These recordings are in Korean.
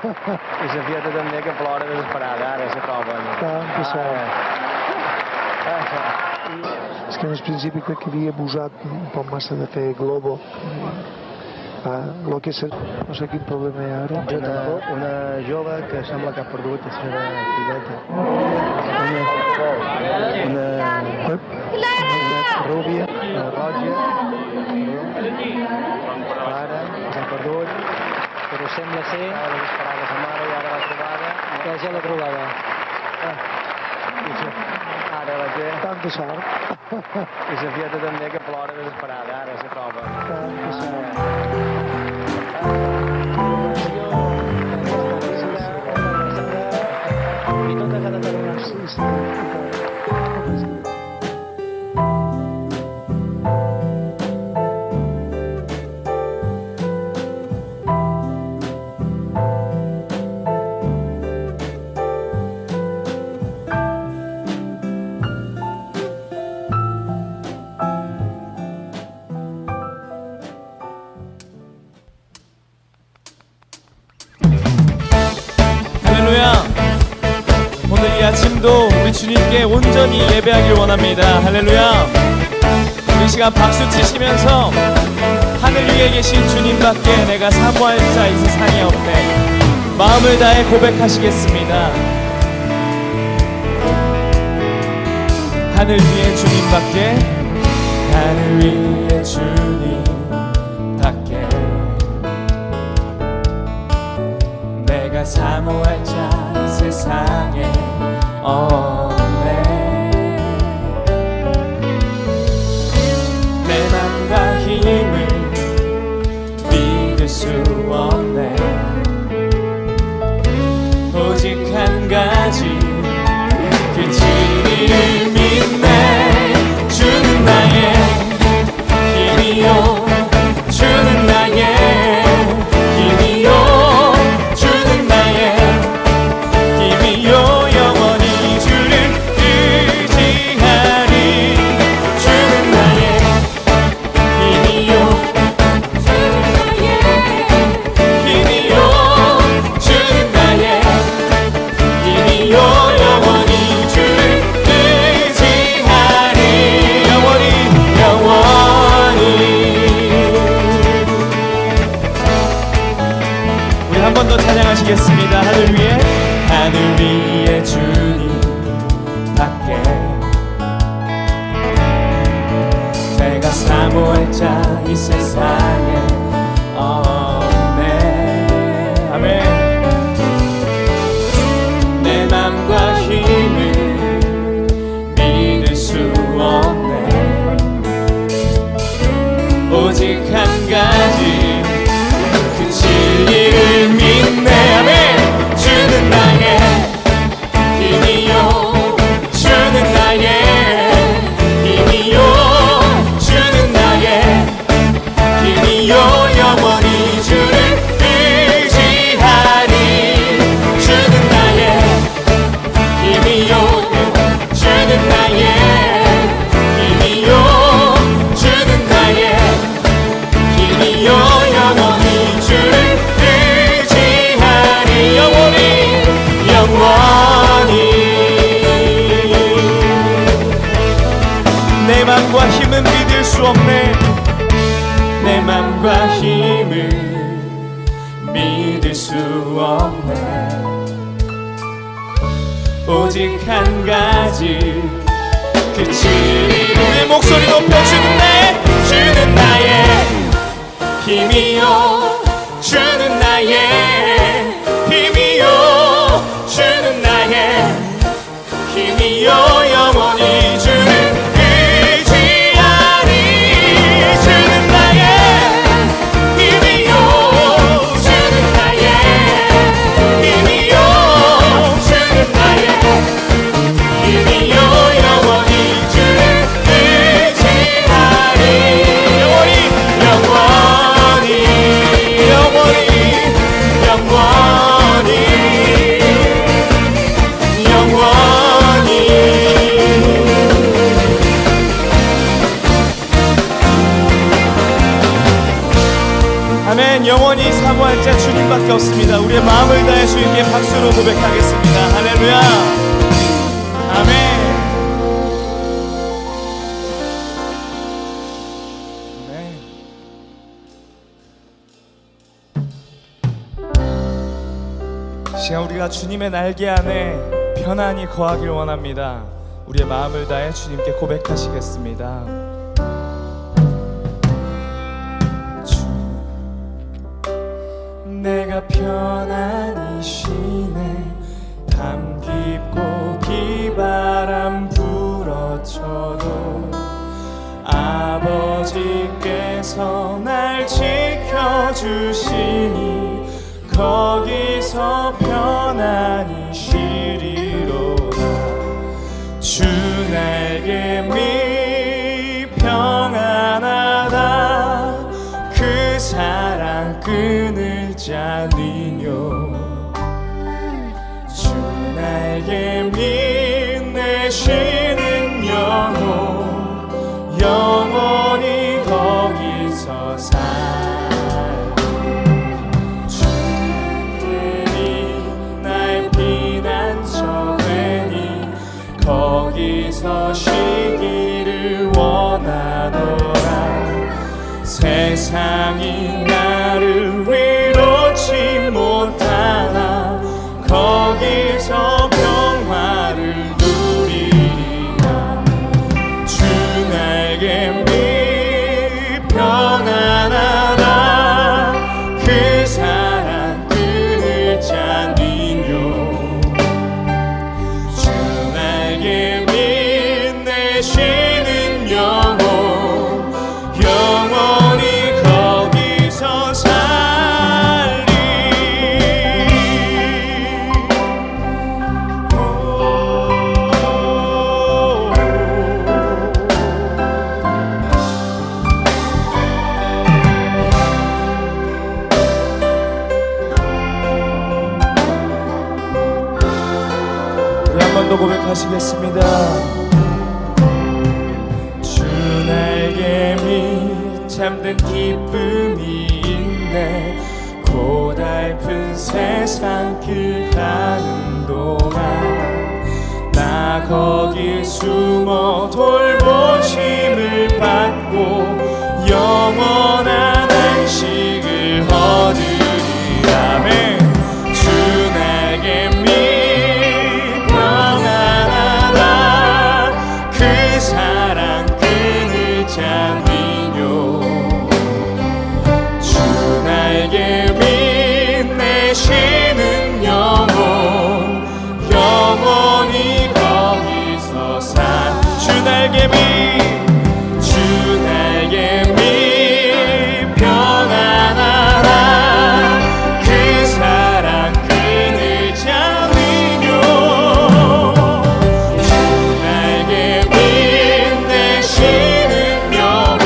Is havia de també que plora desesperada, ara se troba. Tanto És que en el principi crec que havia abusat un poc massa de fer globo. Lo que és, no sé quin problema hi ha ara. Una jove que sembla que ha perdut la seva filleta. Una rúbia, una roja, ara, s'ha perdut, però sembla ser... Ara desesperada sa mare i ara l'ha trobada. Ja l'ha trobada. Ara la té. Tanta sort. I la fieta també que plora desesperada, ara se troba. Tanta sort. I tot ha de tenir una... 할렐루야. 오늘 이 아침도 우리 주님께 온전히 예배하길 원합니다. 할렐루야. 우리 시간 박수 치시면서 하늘 위에 계신 주님밖에 내가 사모할 자 이 세상에 없네. 마음을 다해 고백하시겠습니다. 하늘 위에 주님밖에, 하늘 위에 주님밖에 내가 사모할 자 이 세상에 없네. 내 맘과 힘을 믿을 수 없네. 오직 한 가지 그 진리를 믿네. 주는 나의 힘이요, 주는 나의 힘이요, 주는 나의 힘이요. 영원히 주를 의지하리. 주는 나의 힘이요, 주는 나의 힘이요, 주는 나의 힘이요. 영원히 주를 의지하리. 영원히 우리 한 번 더 찬양하시겠습니다. 하늘 위에 주님 밖에 내가 사모할 자 이 세상에 없네. 아멘. 내 맘과 힘을 믿을 수 없네. 오직 한 가지 그 진리를 믿네. 아멘. 주는 나의 힘이요, 주는 나의 힘이요, 주는 나의 힘이요. 영원히 주를 의지하리. 주는 나의 힘이요, 주는 나의 힘이요, 주는 나의 힘이요. 영원히 주를 의지하리. 영원히 내 맘과 힘은 믿을 수 없네. 내 맘과 힘을 믿을 수 없네. 오직 한 가지 그 진리를 내 목소리 높여주는 주는 나의 힘이요, 주는 나의 힘이요, 주는 나의 힘이요. 영원히 주를 의지하리. 주는 나의 힘이요, 주는 나의 힘이요, 주는 나의 힘이요. 영원히 주를 의지하리. 영원히 아멘. 영원히 사모할 자 주님 주님밖에 없습니다. 우리의 마음을 다해 주님께 박수로 고백하겠습니다. 할렐루야. 아멘. 시간 우리가 주님의 날개 안에 편안히 거하길 원합니다. 우리의 마음을 다해 주님께 고백하시겠습니다. 주, 내가 편안히 쉬네. 담 깊고 비바람 불어쳐도 아버지께서 날 지켜주시니 거기서 편안히 쉬리로다. 주 날개 밑 평안하다. 그 사랑 끈을 짜니뇨. 주 날개 밑 내 쉬는 영혼 영원히 거기서 거기서 쉬기를 원하노라. 세상이 나를 위로치 못하나 거기서 평화를 누리리라. 주 날개 밑 평안하다. 그 사랑 끈을 짜니뇨. 쉬는 영혼 영원히 거기서 살리. 우리 한 번 더 고백하시겠습니다. 참된 기쁨이 있네. 고달픈 세상 길 가는 동안 나 거기 숨어 돌보심을 받고 영원한 안식을 얻으리라. 아멘. 주 날개 밑 평안하다. 그 사랑 끈을 잡니. 날개 밑 내 쉬는 영혼 영원히 거기서 주 날개 밑 평안하라. 그 사랑 끈을 잡으뇨. 주 날개 밑 내 쉬는 영혼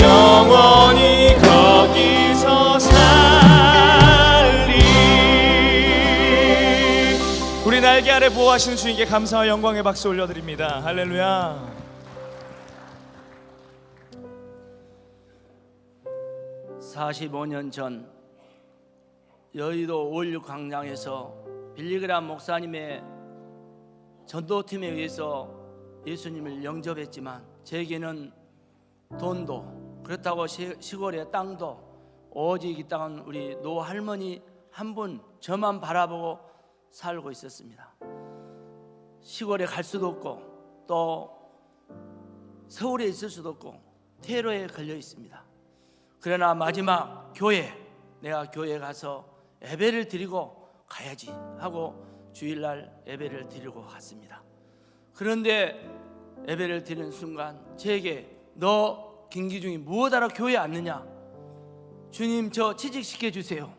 영원히 거기서 살리. 우리 날개 아래 보호하시는 주님께 감사와 영광의 박수 올려드립니다. 할렐루야. 45년 전 여의도 5.16 광장에서 빌리그람 목사님의 전도팀에 의해서 예수님을 영접했지만 제게는 돈도 그렇다고 시골의 땅도 오직 이 땅은 우리 노 할머니 한 분 저만 바라보고 살고 있었습니다. 시골에 갈 수도 없고 또 서울에 있을 수도 없고 테러에 걸려 있습니다. 그러나 마지막 내가 교회에 가서 예배를 드리고 가야지 하고 주일날 예배를 드리고 갔습니다. 그런데 예배를 드리는 순간 제게 너 김기중이 무엇하러 교회에 왔느냐? 주님 저 취직시켜 주세요.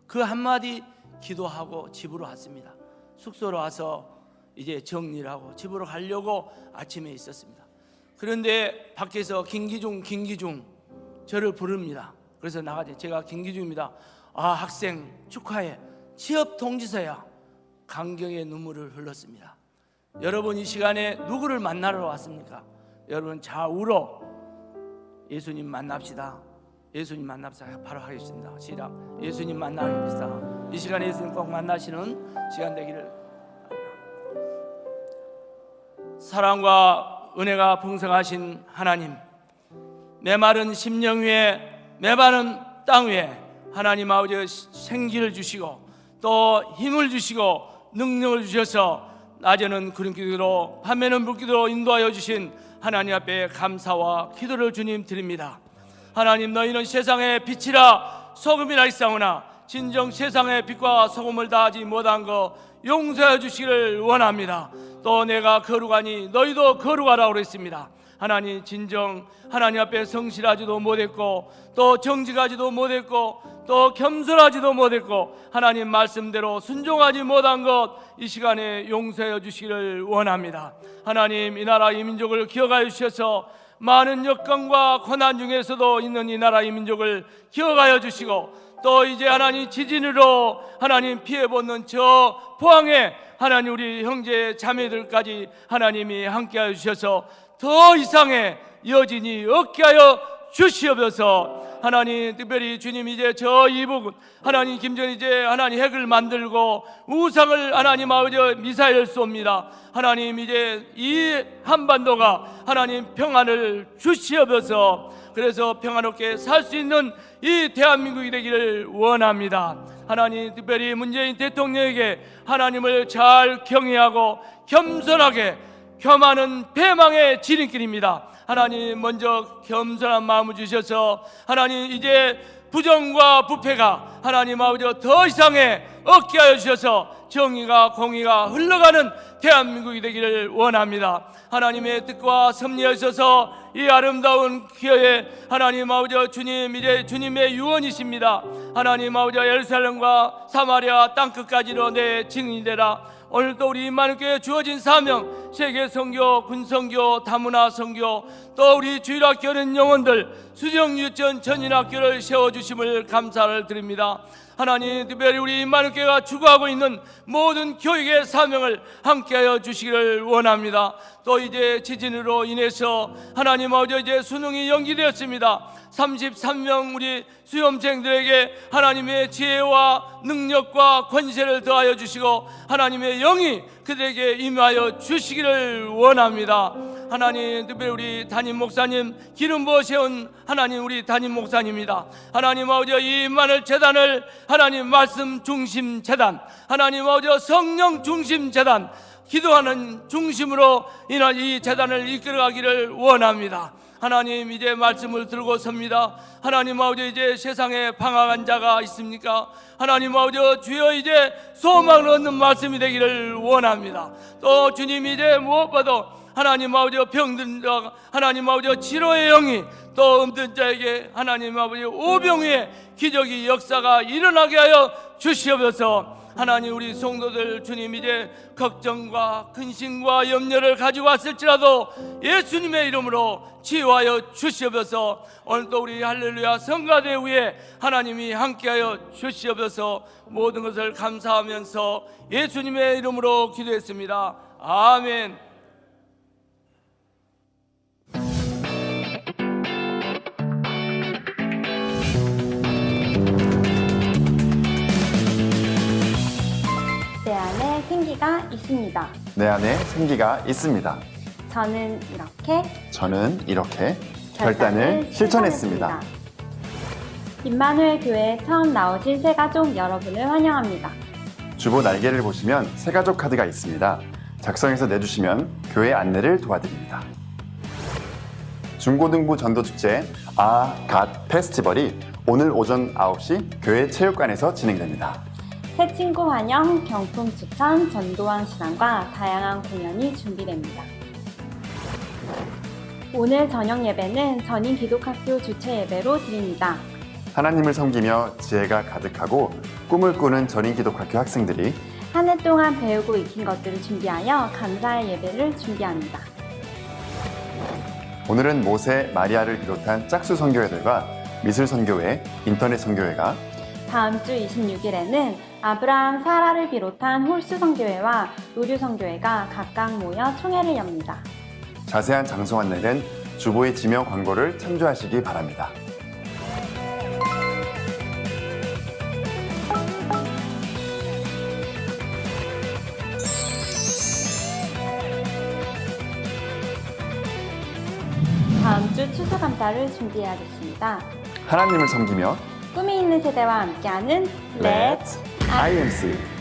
그 한마디 기도하고 집으로 왔습니다. 숙소로 와서 이제 정리를 하고 집으로 가려고 아침에 있었습니다. 그런데 밖에서 김기중 저를 부릅니다. 그래서 나가지 제가 김기중입니다. 아 학생 축하해. 취업 통지서야. 감격의 눈물을 흘렸습니다. 여러분 이 시간에 누구를 만나러 왔습니까? 여러분 좌우로 예수님 만납시다. 예수님 만납시다. 바로 하겠습니다. 시작. 예수님 만나겠습니다. 이 시간에 예수님 꼭 만나시는 시간 되기를. 사랑과 은혜가 풍성하신 하나님, 메마른 심령 위에 메마른 땅 위에 하나님 아버지 생기를 주시고 또 힘을 주시고 능력을 주셔서 낮에는 구름 기도로 밤에는 불기도로 인도하여 주신 하나님 앞에 감사와 기도를 주님 드립니다. 하나님, 너희는 세상의 빛이라 소금이라 있사오나 진정 세상의 빛과 소금을 다하지 못한 거 용서해 주시기를 원합니다. 또 내가 거룩하니 너희도 거룩하라고 그랬습니다. 하나님, 진정 하나님 앞에 성실하지도 못했고 또 정직하지도 못했고 또 겸손하지도 못했고 하나님 말씀대로 순종하지 못한 것 이 시간에 용서해 주시기를 원합니다. 하나님, 이 나라 이 민족을 기억하여 주셔서 많은 역경과 고난 중에서도 있는 이 나라 이 민족을 기억하여 주시고 또 이제 하나님 지진으로 하나님 피해보는 저 포항에 하나님 우리 형제 자매들까지 하나님이 함께하여 주셔서 더 이상의 여진이 없게 하여 주시옵소서. 하나님, 특별히 주님 이제 저 이북 하나님 김전 이제 하나님 핵을 만들고 우상을 하나님 아버지 미사일을 쏩니다. 하나님, 이제 이 한반도가 하나님 평안을 주시옵소서. 그래서 평안롭게 살 수 있는 이 대한민국이 되기를 원합니다. 하나님, 특별히 문재인 대통령에게 하나님을 잘 경외하고 겸손하게 겸하는 배망의 지름길입니다. 하나님, 먼저 겸손한 마음을 주셔서 하나님 이제 부정과 부패가 하나님 아버지 더 이상의 없게 하여 주셔서 정의가 공의가 흘러가는 대한민국이 되기를 원합니다. 하나님의 뜻과 섭리하셔서 이 아름다운 기회에 하나님 아버지 주님 이제 주님의 유언이십니다. 하나님 아버지 예루살렘과 사마리아 땅끝까지로 내 증인이 되라. 오늘도 우리 임마누엘교회에 주어진 사명, 세계 선교, 군 선교, 다문화 선교, 또 우리 주일학교 어린 영혼들 수정 유치원 전인학교를 세워주심을 감사를 드립니다. 하나님, 특별히 우리 임마누엘교회가 추구하고 있는 모든 교육의 사명을 함께하여 주시기를 원합니다. 또 이제 지진으로 인해서 하나님 아버지 이제 수능이 연기되었습니다. 33명 우리 수험생들에게 하나님의 지혜와 능력과 권세를 더하여 주시고 하나님의 영이 그들에게 임하여 주시기를 원합니다. 하나님, 특별히 우리 담임 목사님 기름 부어 세운 하나님 우리 담임 목사님입니다. 하나님 아버지 이 임마누엘 재단을 하나님 말씀 중심 재단, 하나님 아버지 성령 중심 재단, 기도하는 중심으로 이 재단을 이끌어가기를 원합니다. 하나님, 이제 말씀을 들고 섭니다. 하나님 아버지 이제 세상에 방황한 자가 있습니까? 하나님 아버지 주여 이제 소망을 얻는 말씀이 되기를 원합니다. 또 주님 이제 무엇보다 하나님 아버지 병든 자 하나님 아버지 치료의 영이 또 없는 자에게 하나님 아버지 오병이의 기적이 역사가 일어나게 하여 주시옵소서. 하나님, 우리 성도들 주님 이제 걱정과 근심과 염려를 가지고 왔을지라도 예수님의 이름으로 치유하여 주시옵소서. 오늘도 우리 할렐루야 성가대 위에 하나님이 함께하여 주시옵소서. 모든 것을 감사하면서 예수님의 이름으로 기도했습니다. 아멘. 내 안에 생기가 있습니다. 내 안에 생기가 있습니다. 저는 이렇게 결단을 실천했습니다. 임마누엘 교회에 처음 나오신 새가족 여러분을 환영합니다. 주보 날개를 보시면 새가족 카드가 있습니다. 작성해서 내주시면 교회 안내를 도와드립니다. 중고등부 전도축제 갓 페스티벌이 오늘 오전 9시 교회 체육관에서 진행됩니다. 새 친구 환영, 경품 추천, 전도왕 시간과 다양한 공연이 준비됩니다. 오늘 저녁 예배는 전인 기독학교 주최 예배로 드립니다. 하나님을 섬기며 지혜가 가득하고 꿈을 꾸는 전인 기독학교 학생들이 한 해 동안 배우고 익힌 것들을 준비하여 감사의 예배를 준비합니다. 오늘은 모세, 마리아를 비롯한 짝수 선교회들과 미술 선교회, 인터넷 선교회가 다음 주 26일에는 아브라함, 사라를 비롯한 홀수 선교회와 의류 선교회가 각각 모여 총회를 엽니다. 자세한 장소 안내는 주보의 지명 광고를 참조하시기 바랍니다. 다음 주 추수감사를 준비해야겠습니다. 하나님을 섬기며 꿈이 있는 세대와 함께하는 Let's IMC.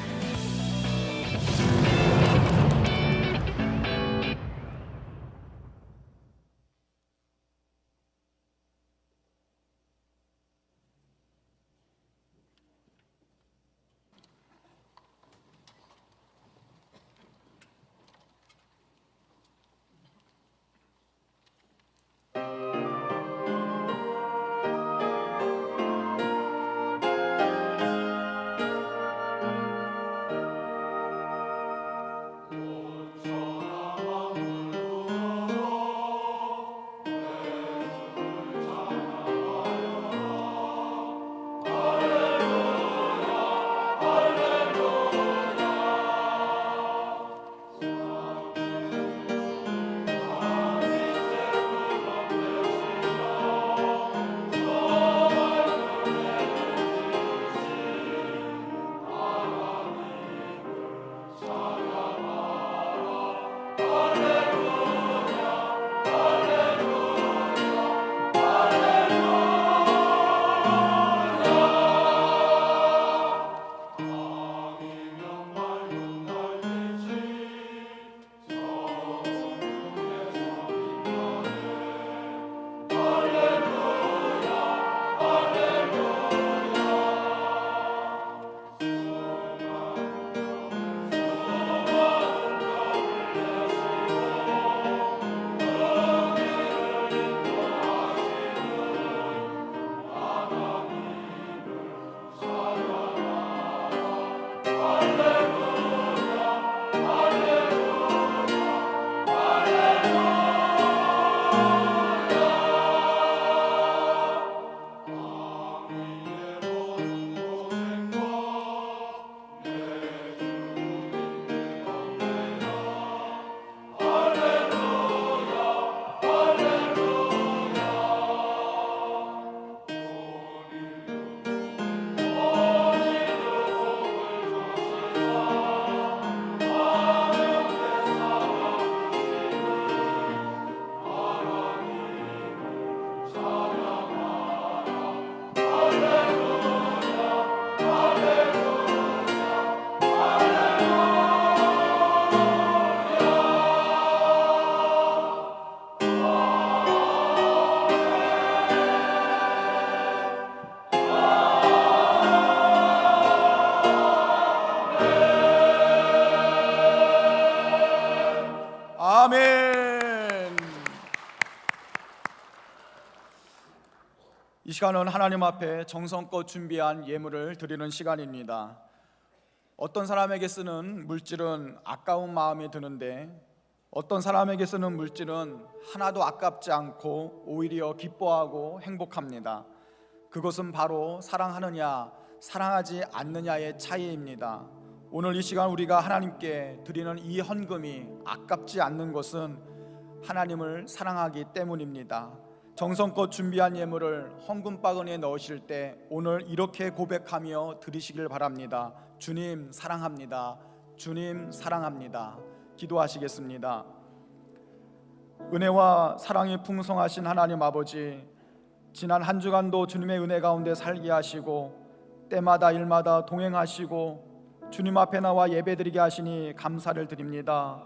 아멘. 이 시간은 하나님 앞에 정성껏 준비한 예물을 드리는 시간입니다. 어떤 사람에게 쓰는 물질은 아까운 마음이 드는데 어떤 사람에게 쓰는 물질은 하나도 아깝지 않고 오히려 기뻐하고 행복합니다. 그것은 바로 사랑하느냐 사랑하지 않느냐의 차이입니다. 오늘 이 시간 우리가 하나님께 드리는 이 헌금이 아깝지 않는 것은 하나님을 사랑하기 때문입니다. 정성껏 준비한 예물을 헌금 바구니에 넣으실 때 오늘 이렇게 고백하며 드리시길 바랍니다. 주님 사랑합니다. 주님 사랑합니다. 기도하시겠습니다. 은혜와 사랑이 풍성하신 하나님 아버지, 지난 한 주간도 주님의 은혜 가운데 살게 하시고 때마다 일마다 동행하시고 주님 앞에 나와 예배드리게 하시니 감사를 드립니다.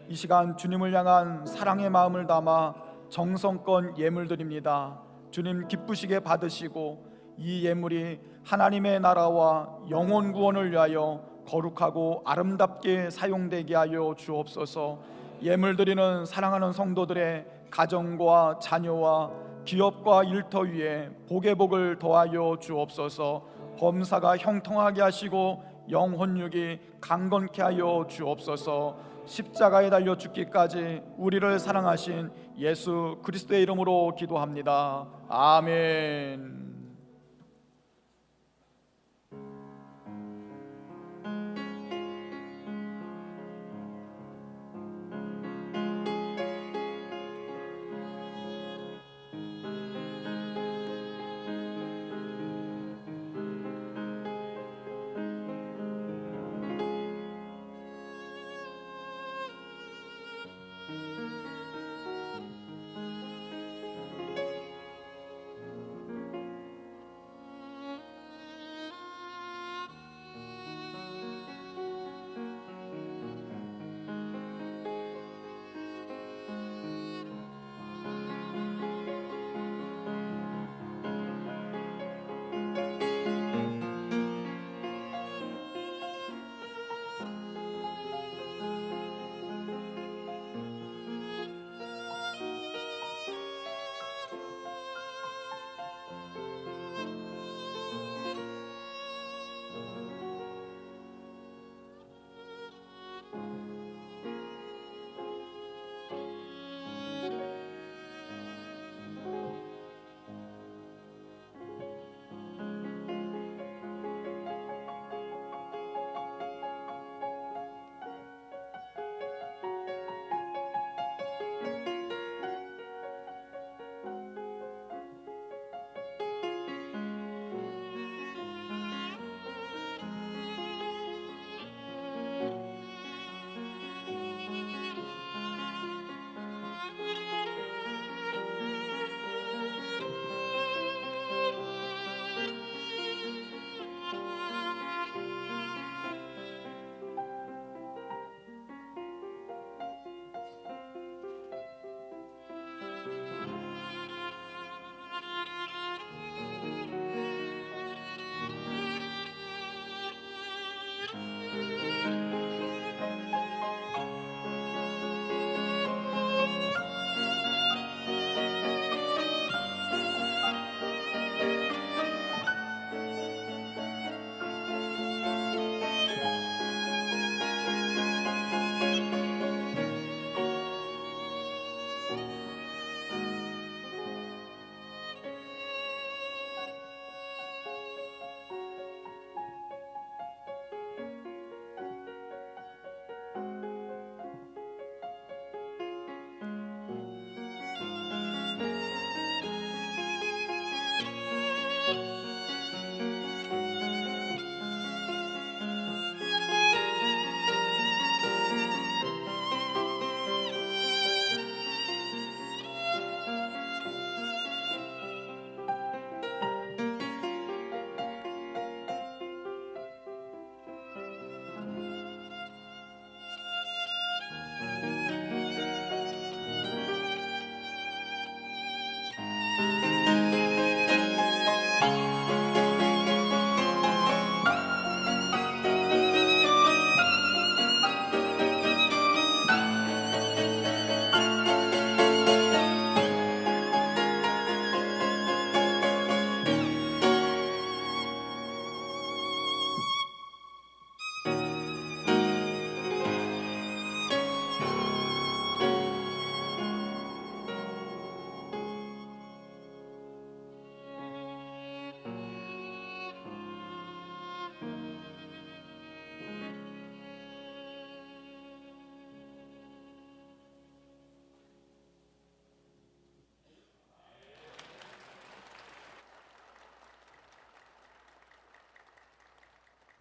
이 시간 주님을 향한 사랑의 마음을 담아 정성껏 예물 드립니다. 주님 기쁘시게 받으시고 이 예물이 하나님의 나라와 영혼 구원을 위하여 거룩하고 아름답게 사용되게 하여 주옵소서. 예물 드리는 사랑하는 성도들의 가정과 자녀와 기업과 일터 위에 복의 복을 더하여 주옵소서. 범사가 형통하게 하시고 영혼육이 강건케 하여 주옵소서. 십자가에 달려 죽기까지 우리를 사랑하신 예수 그리스도의 이름으로 기도합니다. 아멘.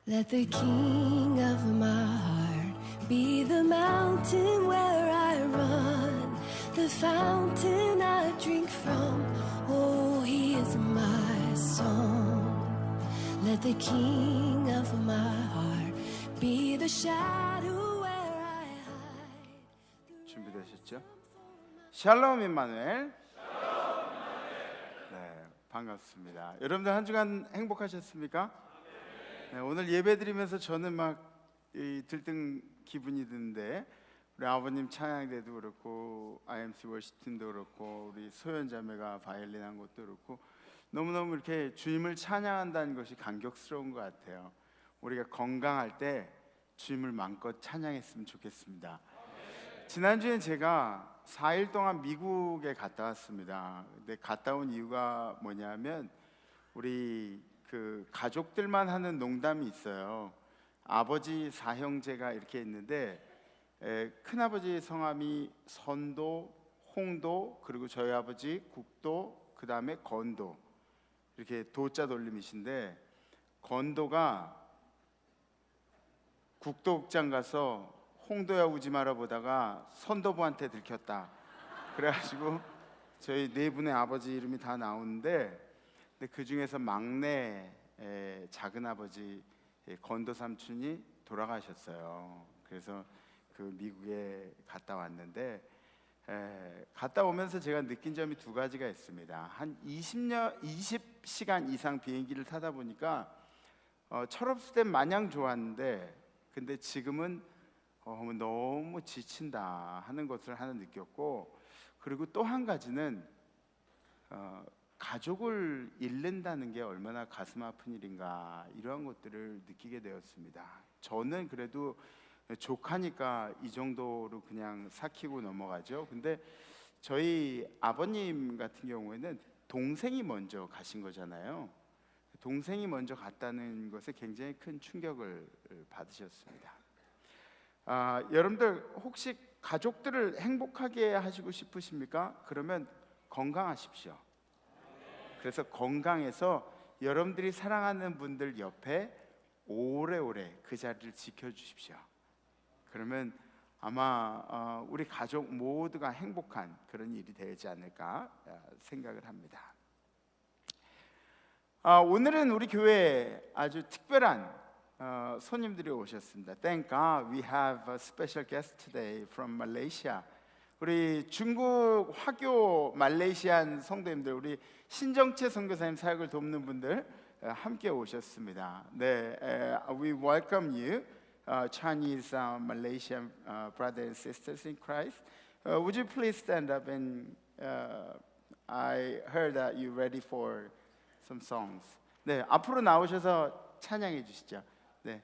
Let the king of my heart be the mountain where I run, the fountain I drink from. Oh, he is my song. Let the king of my heart be the shadow where I hide. 준비되셨죠? 샬롬 임마누엘. 네, 반갑습니다. 여러분들 한 주간 행복하셨습니까? 네, 오늘 예배 드리면서 저는 막 들뜬 기분이 드는데 우리 아버님 찬양대도 그렇고 IMC 월시팀도 그렇고 우리 소연 자매가 바이올린 한 것도 그렇고 너무너무 이렇게 주님을 찬양한다는 것이 감격스러운 것 같아요. 우리가 건강할 때 주님을 마음껏 찬양했으면 좋겠습니다. 지난주엔 제가 4일 동안 미국에 갔다 왔습니다. 근데 갔다 온 이유가 뭐냐면 우리 그 가족들만 하는 농담이 있어요. 아버지 4형제가 이렇게 있는데 큰아버지 성함이 선도, 홍도, 그리고 저희 아버지 국도, 그 다음에 건도, 이렇게 도자 돌림이신데 건도가 국도극장 가서 홍도야 우지 마라 보다가 선도부한테 들켰다. 그래가지고 저희 네 분의 아버지 이름이 다 나오는데 근데 그 중에서 막내 작은 아버지 건도 삼촌이 돌아가셨어요. 그래서 그 미국에 갔다 왔는데 갔다 오면서 제가 느낀 점이 두 가지가 있습니다. 한 20시간 이상 비행기를 타다 보니까 철없을 땐 마냥 좋았는데 근데 지금은 너무 지친다 하는 것을 하나 느꼈고 그리고 또 한 가지는 가족을 잃는다는 게 얼마나 가슴 아픈 일인가 이러한 것들을 느끼게 되었습니다. 저는 그래도 조카니까 이 정도로 그냥 삭히고 넘어가죠. 근데 저희 아버님 같은 경우에는 동생이 먼저 가신 거잖아요. 동생이 먼저 갔다는 것에 굉장히 큰 충격을 받으셨습니다. 여러분들 혹시 가족들을 행복하게 하시고 싶으십니까? 그러면 건강하십시오. 그래서 건강해서 여러분들이 사랑하는 분들 옆에 오래오래 그 자리를 지켜주십시오. 그러면 아마 우리 가족 모두가 행복한 그런 일이 되지 않을까 생각을 합니다. 오늘은 우리 교회에 아주 특별한 손님들이 오셨습니다. Thank God we have a special guest today from Malaysia. 우리 중국 화교 말레이시안 성도님들, 우리 신정채 선교사님 사역을 돕는 분들 함께 오셨습니다. 네, we welcome you, Chinese, Malaysian brothers and sisters in Christ. Would you please stand up and I heard that you're ready for some songs. 네, 앞으로 나오셔서 찬양해 주시죠. 네.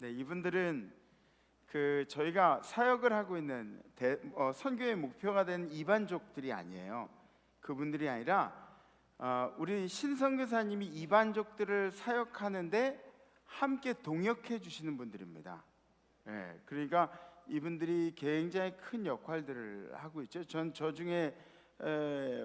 네, 이분들은 저희가 사역을 하고 있는 선교의 목표가 된 이반족들이 아니에요. 그분들이 아니라 우리 신선교사님이 이반족들을 사역하는데 함께 동역해 주시는 분들입니다. 네, 그러니까 이분들이 굉장히 큰 역할들을 하고 있죠. 저 중에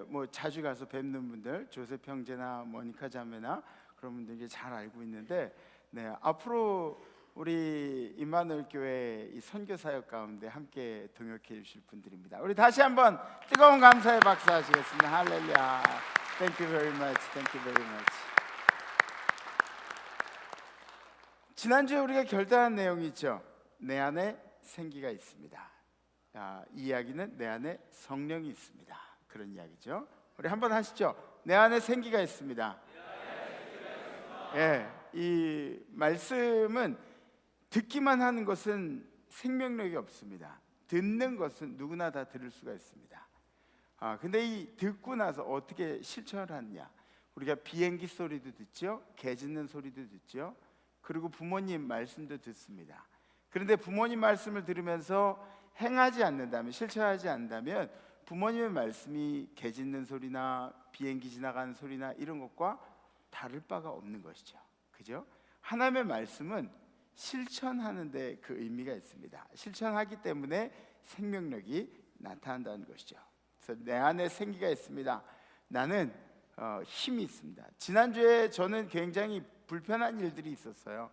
뭐 자주 가서 뵙는 분들, 조셉 형제나 모니카 자매나 그런 분들이 잘 알고 있는데, 네, 앞으로 우리 임마누엘 교회 이 선교 사역 가운데 함께 동역해 주실 분들입니다. 우리 다시 한번 뜨거운 감사의 박수 하시겠습니다. 할렐루야. Thank you very much. Thank you very much. 지난주에 우리가 결단한 내용이 있죠. 내 안에 생기가 있습니다. 이 이야기는 내 안에 성령이 있습니다. 그런 이야기죠. 우리 한번 하시죠. 내 안에 생기가 있습니다. 예, 이 말씀은 듣기만 하는 것은 생명력이 없습니다. 듣는 것은 누구나 다 들을 수가 있습니다. 근데 이 듣고 나서 어떻게 실천을 하느냐? 우리가 비행기 소리도 듣죠, 개 짖는 소리도 듣죠, 그리고 부모님 말씀도 듣습니다. 그런데 부모님 말씀을 들으면서 행하지 않는다면, 실천하지 않는다면 부모님의 말씀이 개 짖는 소리나 비행기 지나가는 소리나 이런 것과 다를 바가 없는 것이죠. 그죠? 하나님의 말씀은 실천하는 데 그 의미가 있습니다. 실천하기 때문에 생명력이 나타난다는 것이죠. 그래서 내 안에 생기가 있습니다. 나는 힘이 있습니다. 지난주에 저는 굉장히 불편한 일들이 있었어요.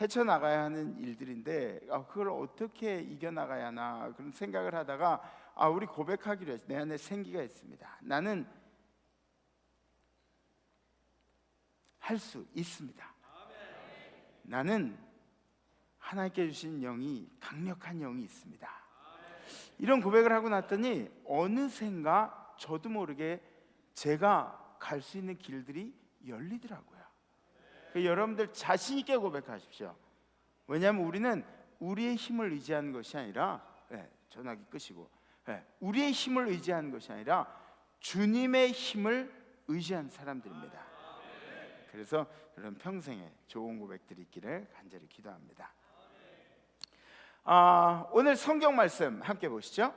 헤쳐나가야 하는 일들인데 그걸 어떻게 이겨나가야 하나 그런 생각을 하다가 우리 고백하기로 했어요. 내 안에 생기가 있습니다. 나는 할 수 있습니다. 나는 하나님께 주신 영이, 강력한 영이 있습니다. 이런 고백을 하고 났더니 어느샌가 저도 모르게 제가 갈 수 있는 길들이 열리더라고요. 여러분들 자신 있게 고백하십시오. 왜냐하면 우리는 우리의 힘을 의지하는 것이 아니라, 전화기 끄시고, 우리의 힘을 의지하는 것이 아니라 주님의 힘을 의지하는 사람들입니다. 그래서 여러분 평생에 좋은 고백들이 있기를 간절히 기도합니다. 오늘 성경 말씀 함께 보시죠.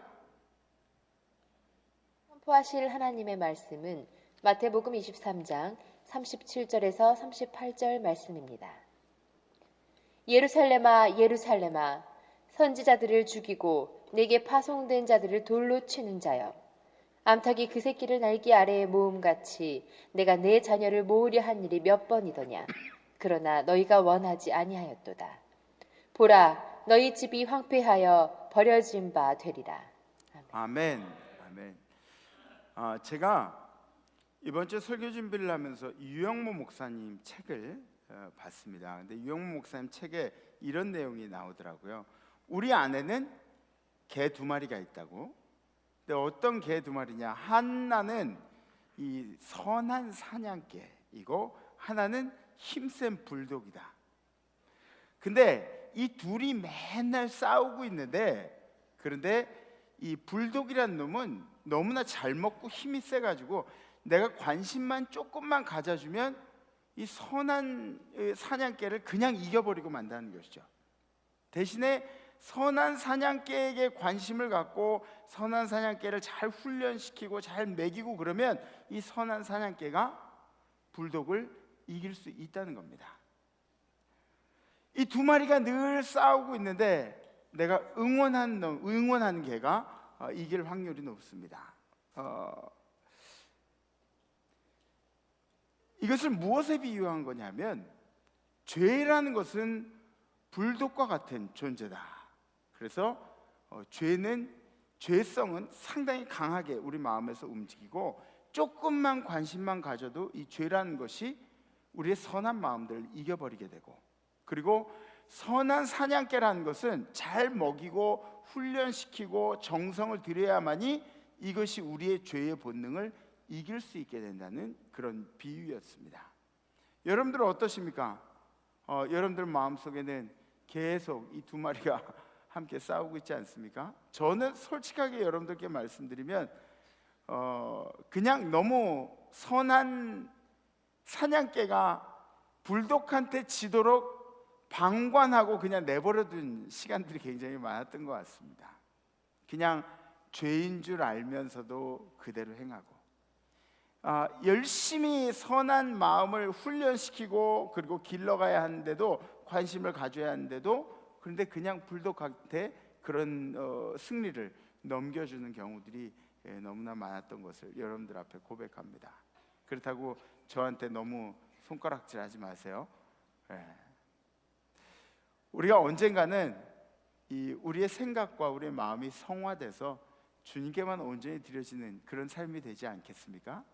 선포하실 하나님의 말씀은 마태복음 23장 37절에서 38절 말씀입니다. 예루살렘아 예루살렘아 선지자들을 죽이고 내게 파송된 자들을 돌로 치는 자여, 암탉이 그 새끼를 날개 아래에 모음같이 내가 내 자녀를 모으려 한 일이 몇 번이더냐. 그러나 너희가 원하지 아니하였도다. 보라, 너희 집이 황폐하여 버려진 바 되리라. 아멘. 아멘. 제가 이번 주 설교 준비를 하면서 유영모 목사님 책을 봤습니다. 근데 유영모 목사님 책에 이런 내용이 나오더라고요. 우리 안에는 개 2마리가 있다고. 근데 어떤 개 2마리냐? 하나는 이 선한 사냥개이고 하나는 힘센 불독이다. 근데 이 둘이 맨날 싸우고 있는데, 그런데 이 불독이란 놈은 너무나 잘 먹고 힘이 세가지고 내가 관심만 조금만 가져주면 이 선한 사냥개를 그냥 이겨버리고 만다는 것이죠. 대신에 선한 사냥개에게 관심을 갖고 선한 사냥개를 잘 훈련시키고 잘 먹이고 그러면 이 선한 사냥개가 불독을 이길 수 있다는 겁니다. 이 2마리가 늘 싸우고 있는데 내가 응원하는 개가 이길 확률이 높습니다. 이것을 무엇에 비유한 거냐면, 죄라는 것은 불독과 같은 존재다. 그래서 죄성은 상당히 강하게 우리 마음에서 움직이고 조금만 관심만 가져도 이 죄라는 것이 우리의 선한 마음들을 이겨버리게 되고, 그리고 선한 사냥개라는 것은 잘 먹이고 훈련시키고 정성을 들여야만이 이것이 우리의 죄의 본능을 이길 수 있게 된다는 그런 비유였습니다. 여러분들은 어떠십니까? 여러분들 마음속에는 계속 이 2마리가 함께 싸우고 있지 않습니까? 저는 솔직하게 여러분들께 말씀드리면 그냥 너무 선한 사냥개가 불독한테 지도록 방관하고 그냥 내버려둔 시간들이 굉장히 많았던 것 같습니다. 그냥 죄인 줄 알면서도 그대로 행하고, 열심히 선한 마음을 훈련시키고 그리고 길러가야 하는데도, 관심을 가져야 하는데도, 그런데 그냥 불독한테 그런 승리를 넘겨주는 경우들이 너무나 많았던 것을 여러분들 앞에 고백합니다. 그렇다고 저한테 너무 손가락질하지 마세요. 우리가 언젠가는 우리의 생각과 우리의 마음이 성화돼서 주님께만 온전히 드려지는 그런 삶이 되지 않겠습니까?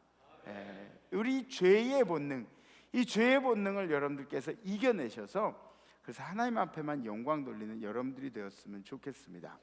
우리 죄의 본능, 이 죄의 본능을 여러분들께서 이겨내셔서 그래서 하나님 앞에만 영광 돌리는 여러분들이 되었으면 좋겠습니다.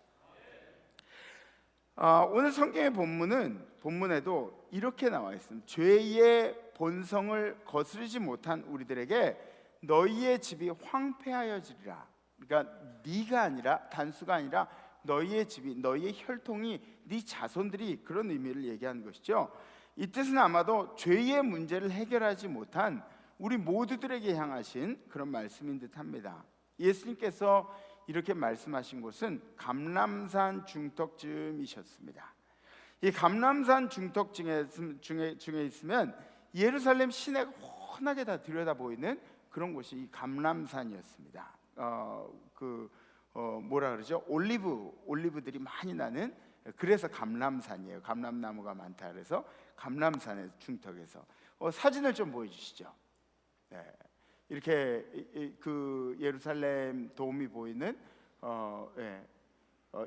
오늘 성경의 본문에도 이렇게 나와 있습니다. 죄의 본성을 거스르지 못한 우리들에게 너희의 집이 황폐하여지리라. 그러니까 네가 아니라, 단수가 아니라 너희의 집이, 너희의 혈통이, 네 자손들이, 그런 의미를 얘기하는 것이죠. 이 뜻은 아마도 죄의 문제를 해결하지 못한 우리 모두들에게 향하신 그런 말씀인 듯합니다. 예수님께서 이렇게 말씀하신 곳은 감람산 중턱쯤이셨습니다. 이 감람산 중턱 중에 있으면 예루살렘 시내가 훤하게 다 들여다 보이는 그런 곳이 이 감람산이었습니다. 뭐라 그러죠? 올리브들이 많이 나는, 그래서 감람산이에요. 감람나무가 많다 그래서 감람산의 중턱에서. 사진을 좀 보여주시죠. 이렇게 그 예루살렘 돔이 보이는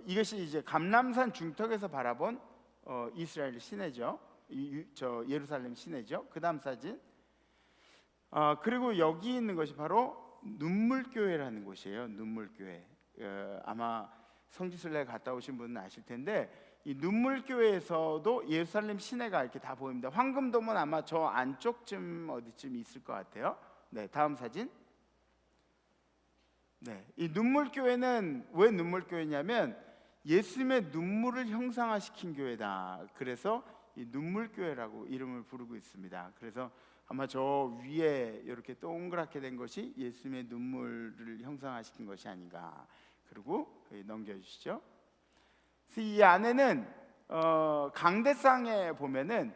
이것이 이제 감람산 중턱에서 바라본 이스라엘 시내죠. 저 예루살렘 시내죠. 그 다음 사진. 그리고 여기 있는 것이 바로 눈물교회라는 곳이에요. 눈물교회. 아마 성지순례 갔다 오신 분은 아실 텐데, 이 눈물교회에서도 예루살렘 시내가 이렇게 다 보입니다. 황금돔은 아마 저 안쪽쯤 어디쯤 있을 것 같아요. 네, 다음 사진. 네, 이 눈물교회는 왜 눈물교회냐면 예수님의 눈물을 형상화시킨 교회다. 그래서 이 눈물교회라고 이름을 부르고 있습니다. 그래서 아마 저 위에 이렇게 동그랗게 된 것이 예수님의 눈물을 형상화시킨 것이 아닌가. 그리고 넘겨주시죠. 그래서 이 안에는 강대상에 보면은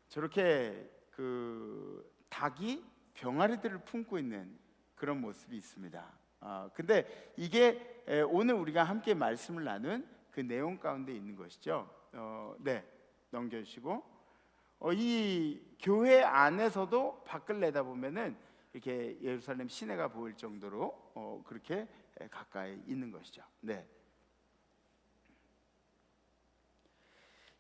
저렇게 그 닭이 병아리들을 품고 있는 그런 모습이 있습니다. 근데 이게 오늘 우리가 함께 말씀을 나눈 그 내용 가운데 있는 것이죠. 네, 넘겨주시고, 이 교회 안에서도 밖을 내다보면은 이렇게 예루살렘 시내가 보일 정도로 그렇게 가까이 있는 것이죠. 네.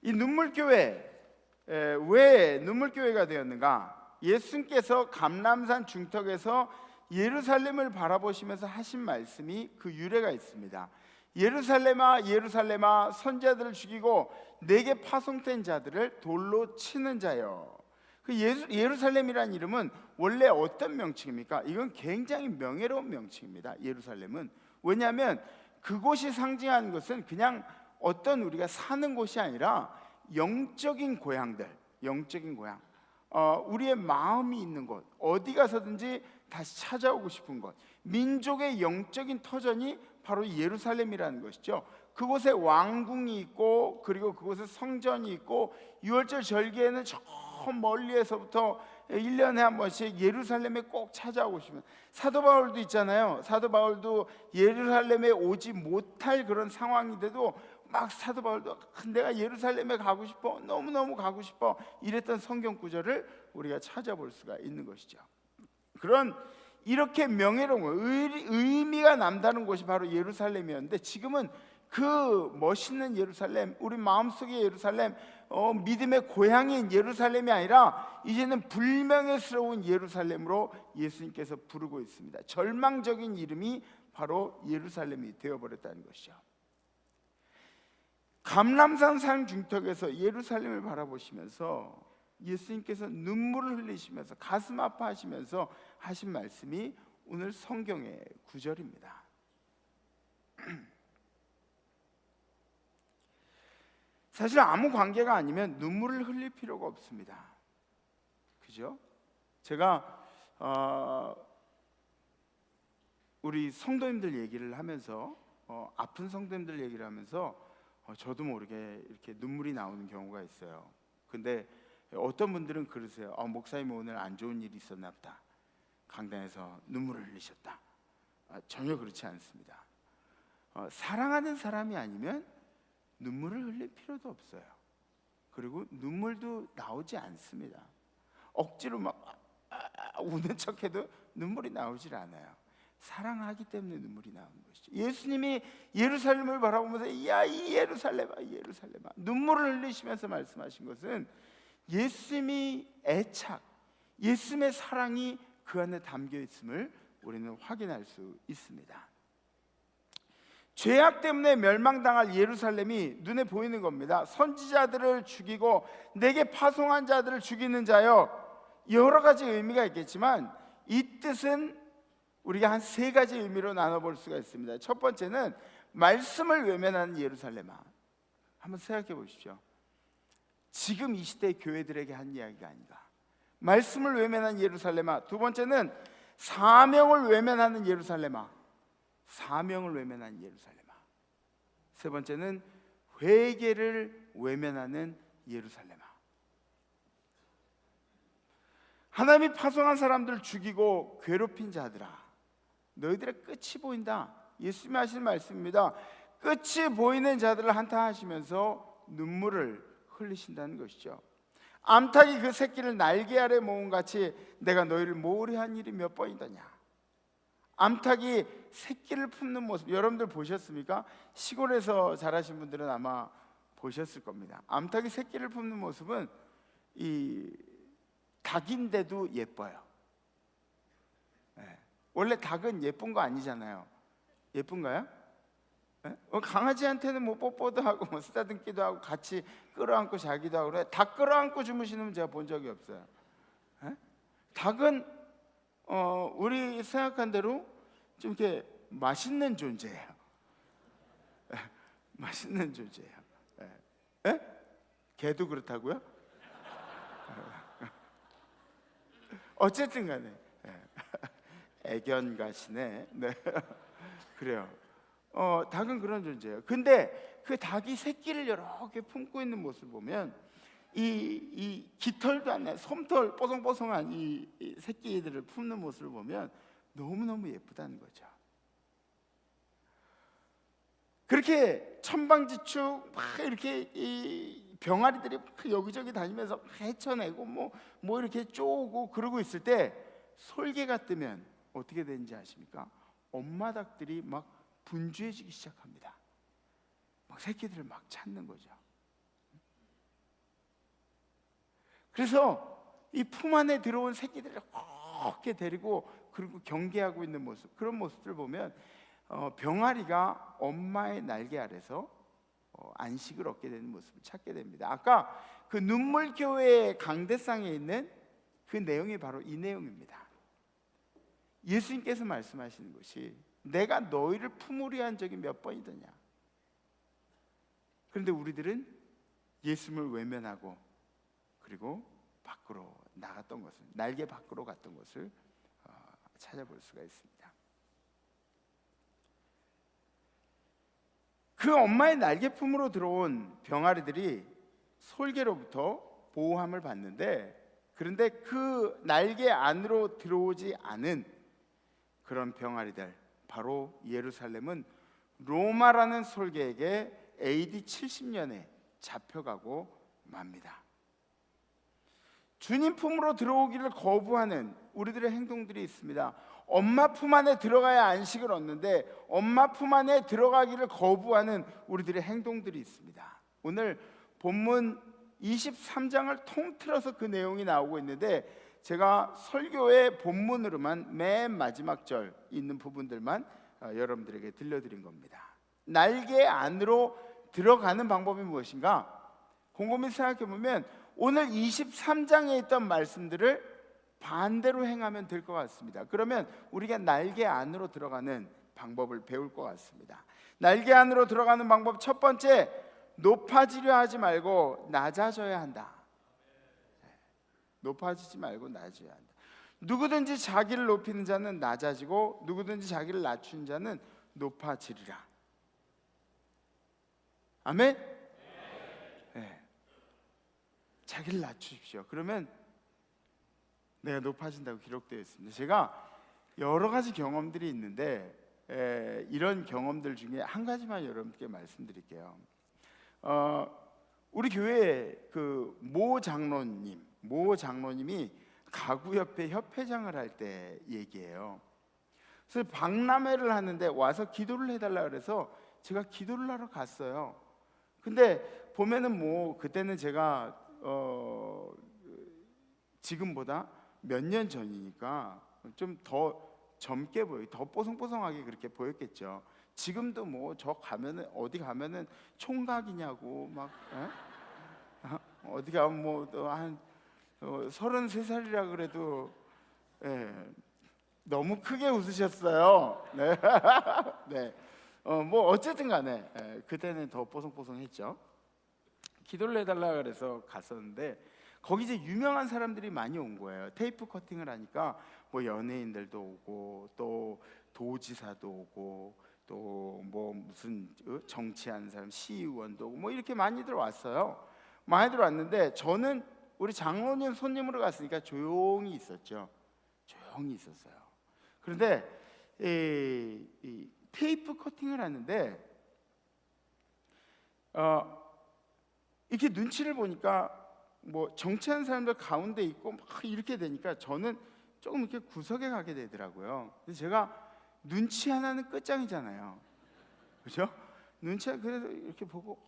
이 눈물교회, 왜 눈물교회가 되었는가? 예수님께서 감람산 중턱에서 예루살렘을 바라보시면서 하신 말씀이 그 유래가 있습니다. 예루살렘아 예루살렘아, 선지자들을 죽이고 내게 파송된 자들을 돌로 치는 자여. 그 예루살렘이라는 이름은 원래 어떤 명칭입니까? 이건 굉장히 명예로운 명칭입니다. 예루살렘은. 왜냐하면 그곳이 상징하는 것은 그냥 어떤 우리가 사는 곳이 아니라 영적인 고향들, 영적인 고향, 우리의 마음이 있는 곳, 어디 가서든지 다시 찾아오고 싶은 곳, 민족의 영적인 터전이 바로 예루살렘이라는 것이죠. 그곳에 왕궁이 있고, 그리고 그곳에 성전이 있고, 유월절 절기에는 저 멀리에서부터 1년에 한 번씩 예루살렘에 꼭 찾아오고 싶은, 사도 바울도 있잖아요. 사도 바울도 예루살렘에 오지 못할 그런 상황인데도 막 사도 바울도 내가 예루살렘에 가고 싶어, 너무너무 가고 싶어, 이랬던 성경 구절을 우리가 찾아볼 수가 있는 것이죠. 그런 이렇게 명예로운 의미가 남다른 곳이 바로 예루살렘이었는데, 지금은 그 멋있는 예루살렘, 우리 마음속의 예루살렘, 믿음의 고향인 예루살렘이 아니라 이제는 불명예스러운 예루살렘으로 예수님께서 부르고 있습니다. 절망적인 이름이 바로 예루살렘이 되어버렸다는 것이죠. 감람산 산 중턱에서 예루살렘을 바라보시면서 예수님께서 눈물을 흘리시면서 가슴 아파하시면서 하신 말씀이 오늘 성경의 구절입니다. 사실 아무 관계가 아니면 눈물을 흘릴 필요가 없습니다. 그죠? 제가 우리 성도님들 얘기를 하면서 아픈 성도님들 얘기를 하면서 저도 모르게 이렇게 눈물이 나오는 경우가 있어요. 근데 어떤 분들은 그러세요. 목사님 오늘 안 좋은 일이 있었나 보다. 강단에서 눈물을 흘리셨다. 전혀 그렇지 않습니다. 사랑하는 사람이 아니면 눈물을 흘릴 필요도 없어요. 그리고 눈물도 나오지 않습니다. 억지로 막 우는 척해도 눈물이 나오질 않아요. 사랑하기 때문에 눈물이 나오는 것이죠. 예수님이 예루살렘을 바라보면서 야 이 예루살렘아 이 예루살렘아 눈물을 흘리시면서 말씀하신 것은 예수님이 애착, 예수님의 사랑이 그 안에 담겨 있음을 우리는 확인할 수 있습니다. 죄악 때문에 멸망당할 예루살렘이 눈에 보이는 겁니다. 선지자들을 죽이고 내게 파송한 자들을 죽이는 자여. 여러 가지 의미가 있겠지만 이 뜻은 우리가 한 세 가지 의미로 나눠볼 수가 있습니다. 첫 번째는 말씀을 외면하는 예루살렘아. 한번 생각해 보십시오. 지금 이 시대 교회들에게 한 이야기가 아닌가. 말씀을 외면하는 예루살렘아. 두 번째는 사명을 외면하는 예루살렘아. 사명을 외면하는 예루살렘아. 세 번째는 회개를 외면하는 예루살렘아. 하나님이 파송한 사람들을 죽이고 괴롭힌 자들아, 너희들의 끝이 보인다. 예수님이 하시는 말씀입니다. 끝이 보이는 자들을 한탄하시면서 눈물을 흘리신다는 것이죠. 암탉이 그 새끼를 날개 아래 모음같이 내가 너희를 모으려 한 일이 몇 번이더냐. 암탉이 새끼를 품는 모습 여러분들 보셨습니까? 시골에서 자라신 분들은 아마 보셨을 겁니다. 암탉이 새끼를 품는 모습은 이 닭인데도 예뻐요. 네. 원래 닭은 예쁜 거 아니잖아요. 예쁜가요? 네? 강아지한테는 뭐 뽀뽀도 하고 뭐 쓰다듬기도 하고 같이 끌어안고 자기도 하고 그래. 닭 끌어안고 주무시는 분 제가 본 적이 없어요. 네? 닭은 우리 생각한 대로 좀 이렇게 맛있는 존재예요. 네. 맛있는 존재예요. 네. 네? 개도 그렇다고요? 어쨌든 간에 애견가시네. 네. 그래요. 닭은 그런 존재예요. 근데 그 닭이 새끼를 여러 개 품고 있는 모습을 보면 이 깃털도 안 나요. 솜털 뽀송뽀송한 이 새끼들을 품는 모습을 보면 너무너무 예쁘다는 거죠. 그렇게 천방지축 막 이렇게 이 병아리들이 막 여기저기 다니면서 헤쳐내고 뭐 이렇게 쪼고 그러고 있을 때 솔개가 뜨면 어떻게 되는지 아십니까? 엄마 닭들이 막 분주해지기 시작합니다. 막 새끼들을 막 찾는 거죠. 그래서 이 품 안에 들어온 새끼들을 그렇게 데리고 그리고 경계하고 있는 모습, 그런 모습들을 보면 병아리가 엄마의 날개 아래서 안식을 얻게 되는 모습을 찾게 됩니다. 아까 그 눈물교회의 강대상에 있는 그 내용이 바로 이 내용입니다. 예수님께서 말씀하시는 것이 내가 너희를 품으려 한 적이 몇 번이더냐. 그런데 우리들은 예수님을 외면하고 그리고 밖으로 나갔던 것을, 날개 밖으로 갔던 것을 찾아볼 수가 있습니다. 그 엄마의 날개품으로 들어온 병아리들이 솔개로부터 보호함을 받는데, 그런데 그 날개 안으로 들어오지 않은 그런 병아리들, 바로 예루살렘은 로마라는 솔개에게 AD 70년에 잡혀가고 맙니다. 주님 품으로 들어오기를 거부하는 우리들의 행동들이 있습니다. 엄마 품 안에 들어가야 안식을 얻는데 엄마 품 안에 들어가기를 거부하는 우리들의 행동들이 있습니다. 오늘 본문 23장을 통틀어서 그 내용이 나오고 있는데, 제가 설교의 본문으로만 맨 마지막 절 있는 부분들만 여러분들에게 들려드린 겁니다. 날개 안으로 들어가는 방법이 무엇인가? 곰곰이 생각해 보면 오늘 23장에 있던 말씀들을 반대로 행하면 될 것 같습니다. 그러면 우리가 날개 안으로 들어가는 방법을 배울 것 같습니다. 날개 안으로 들어가는 방법 첫 번째, 높아지려 하지 말고 낮아져야 한다. 높아지지 말고 낮아져야 한다. 누구든지 자기를 높이는 자는 낮아지고 누구든지 자기를 낮춘 자는 높아지리라. 아멘? 네. 자기를 낮추십시오. 그러면 내가 높아진다고 기록되어 있습니다. 제가 여러 가지 경험들이 있는데 이런 경험들 중에 한 가지만 여러분께 말씀드릴게요. 우리 교회 그 모 장로님이 가구협회 협회장을 할 때 얘기예요. 그래서 박람회를 하는데 와서 기도를 해달라 그래서 제가 기도를 하러 갔어요. 근데 보면은 뭐 그때는 제가 지금보다 몇 년 전이니까 좀 더 젊게 더 뽀송뽀송하게 그렇게 보였겠죠. 지금도 뭐 저 가면은 어디 가면은 총각이냐고 막 어디 가면 뭐 한 33살이라 그래도 너무 크게 웃으셨어요. 네. 네. 뭐 어쨌든 간에 그때는 더 뽀송뽀송했죠. 기도를 해달라 그래서 갔었는데 거기 이제 유명한 사람들이 많이 온 거예요. 테이프 커팅을 하니까 뭐 연예인들도 오고 또 도지사도 오고 또 뭐 무슨 정치하는 사람 시의원도 오고 뭐 이렇게 많이들 왔어요. 많이들 왔는데 저는 우리 장로님 손님으로 갔으니까 조용히 있었죠. 조용히 있었어요. 그런데 이 테이프 커팅을 하는데 이렇게 눈치를 보니까 뭐 정치하는 사람들 가운데 있고 막 이렇게 되니까 저는 조금 이렇게 구석에 가게 되더라고요. 근데 제가 눈치 하나는 끝장이잖아요. 그렇죠? 눈치가 그래서 이렇게 보고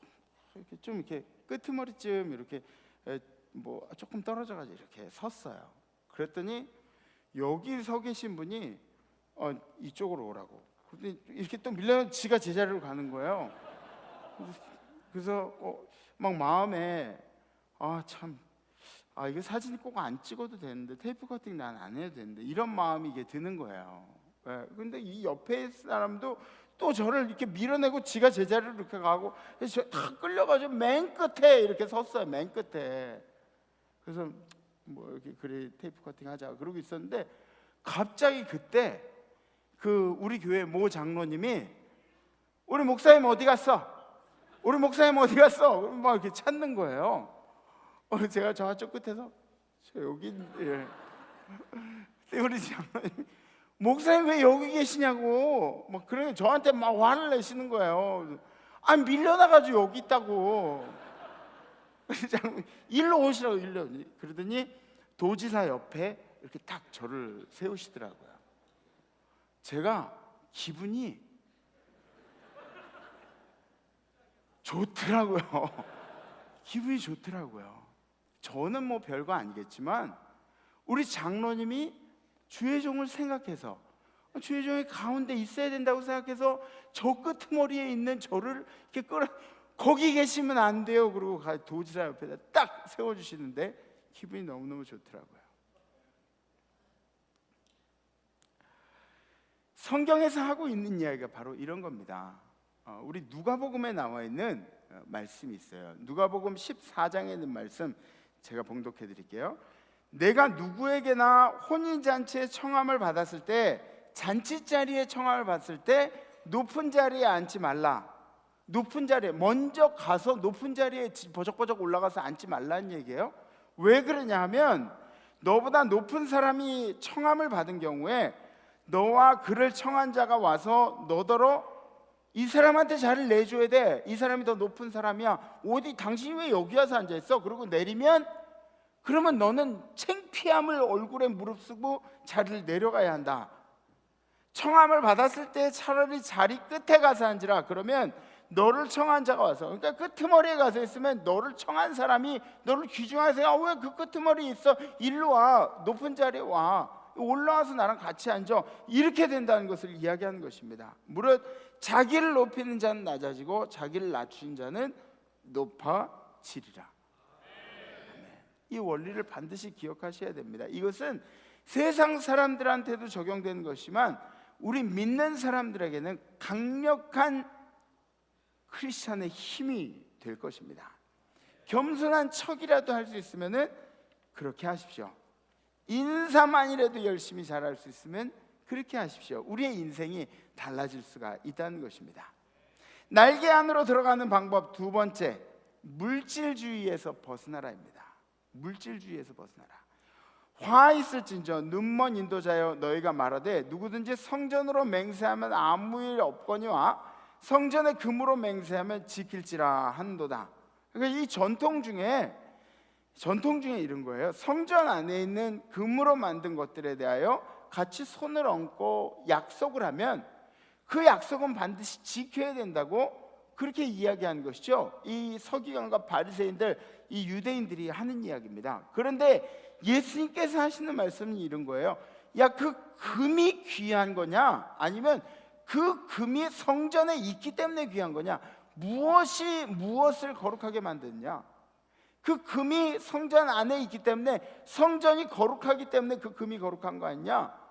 이렇게 좀 이렇게 끄트머리쯤 이렇게 뭐 조금 떨어져 가지고 이렇게 섰어요. 그랬더니 여기 서 계신 분이 이쪽으로 오라고. 근데 이렇게 또 밀려 지가 제자리로 가는 거예요. 그래서 막 마음에 이거 사진 꼭 안 찍어도 되는데 테이프 커팅 난 안 해도 되는데 이런 마음이 이게 드는 거예요. 근데 이 옆에 사람도 또 저를 이렇게 밀어내고 지가 제자리로 이렇게 가고 그래서 다 끌려가지고 맨 끝에 이렇게 섰어요. 맨 끝에. 그래서 뭐 이렇게 그래 테이프 커팅 하자 그러고 있었는데 갑자기 그때 그 우리 교회 모 장로님이 우리 목사님 어디 갔어? 우리 목사님 어디 갔어? 막 이렇게 찾는 거예요. 제가 저쪽 끝에서 저 여기 있는데 우리 장로님 목사님 왜 여기 계시냐고 막 그러니 저한테 막 화를 내시는 거예요. 밀려나가지고 여기 있다고. 일로 오시라고 일로. 그러더니 도지사 옆에 이렇게 딱 저를 세우시더라고요. 제가 기분이 좋더라고요. 기분이 좋더라고요. 저는 뭐 별거 아니겠지만 우리 장로님이 주의 종을 생각해서 주의 종이 가운데 있어야 된다고 생각해서 저 끄트머리에 있는 저를 이렇게 끌어 거기 계시면 안 돼요. 그리고 도지사 옆에다 딱 세워주시는데 기분이 너무너무 좋더라고요. 성경에서 하고 있는 이야기가 바로 이런 겁니다. 우리 누가복음에 나와 있는 말씀이 있어요. 누가복음 14장에 있는 말씀 제가 봉독해 드릴게요. 내가 누구에게나 혼인잔치에 청함을 받았을 때 잔치자리에 청함을 받았을 때 높은 자리에 앉지 말라. 높은 자리에 먼저 가서 높은 자리에 버적버적 올라가서 앉지 말라는 얘기예요. 왜 그러냐 하면 너보다 높은 사람이 청함을 받은 경우에 너와 그를 청한 자가 와서 너더러 이 사람한테 자리를 내줘야 돼. 이 사람이 더 높은 사람이야. 어디 당신이 왜 여기 와서 앉아있어? 그러고 내리면 그러면 너는 창피함을 얼굴에 무릅쓰고 자리를 내려가야 한다. 청함을 받았을 때 차라리 자리 끝에 가서 앉으라. 그러면 너를 청한 자가 와서 그러니까 끄트머리에 가서 있으면 너를 청한 사람이 너를 귀중하세요. 왜 그 끄트머리에 있어? 일로 와. 높은 자리에 와. 올라와서 나랑 같이 앉아. 이렇게 된다는 것을 이야기하는 것입니다. 무릇 자기를 높이는 자는 낮아지고 자기를 낮추는 자는 높아지리라. 이 원리를 반드시 기억하셔야 됩니다. 이것은 세상 사람들한테도 적용되는 것이지만 우리 믿는 사람들에게는 강력한 크리스찬의 힘이 될 것입니다. 겸손한 척이라도 할 수 있으면 그렇게 하십시오. 인사만이라도 열심히 잘할 수 있으면 그렇게 하십시오. 우리의 인생이 달라질 수가 있다는 것입니다. 날개 안으로 들어가는 방법 두 번째, 물질주의에서 벗어나라입니다. 물질주의에서 벗어나라. 화 있을진저 눈먼 인도자여 너희가 말하되 누구든지 성전으로 맹세하면 아무 일 없거니와 성전의 금으로 맹세하면 지킬지라 한도다. 그러니까 이 전통 중에 이런 거예요. 성전 안에 있는 금으로 만든 것들에 대하여 같이 손을 얹고 약속을 하면 그 약속은 반드시 지켜야 된다고 그렇게 이야기하는 것이죠. 이 서기관과 바리새인들, 이 유대인들이 하는 이야기입니다. 그런데 예수님께서 하시는 말씀은 이런 거예요. 야, 그 금이 귀한 거냐? 아니면 그 금이 성전에 있기 때문에 귀한 거냐? 무엇이 무엇을 거룩하게 만드느냐? 그 금이 성전 안에 있기 때문에, 성전이 거룩하기 때문에 그 금이 거룩한 거 아니냐?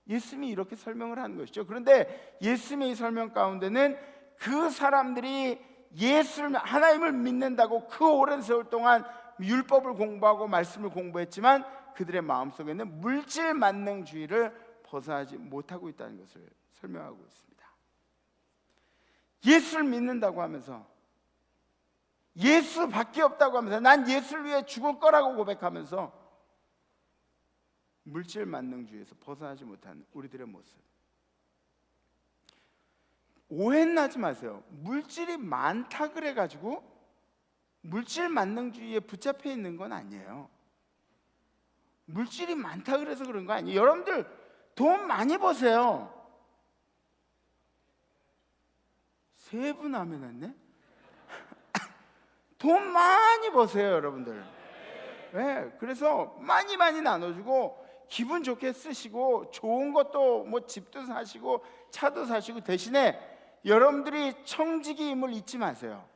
예수님이 이렇게 설명을 하는 것이죠. 그런데 예수님의 이 설명 가운데는 그 사람들이 하나님을 믿는다고 그 오랜 세월 동안 율법을 공부하고 말씀을 공부했지만 그들의 마음속에는 물질 만능주의를 벗어나지 못하고 있다는 것을 설명하고 있습니다. 예수를 믿는다고 하면서, 예수밖에 없다고 하면서, 난 예수를 위해 죽을 거라고 고백하면서 물질 만능주의에서 벗어나지 못하는 우리들의 모습. 오해나지 마세요. 물질이 많다 그래가지고 물질 만능주의에 붙잡혀 있는 건 아니에요. 물질이 많다 그래서 그런 거 아니에요. 여러분들 돈 많이 버세요. 세 분 하면 했네? 돈 많이 버세요, 여러분들. 네, 그래서 많이 나눠주고 기분 좋게 쓰시고 좋은 것도 뭐 집도 사시고 차도 사시고, 대신에 여러분들이 청지기임을 잊지 마세요.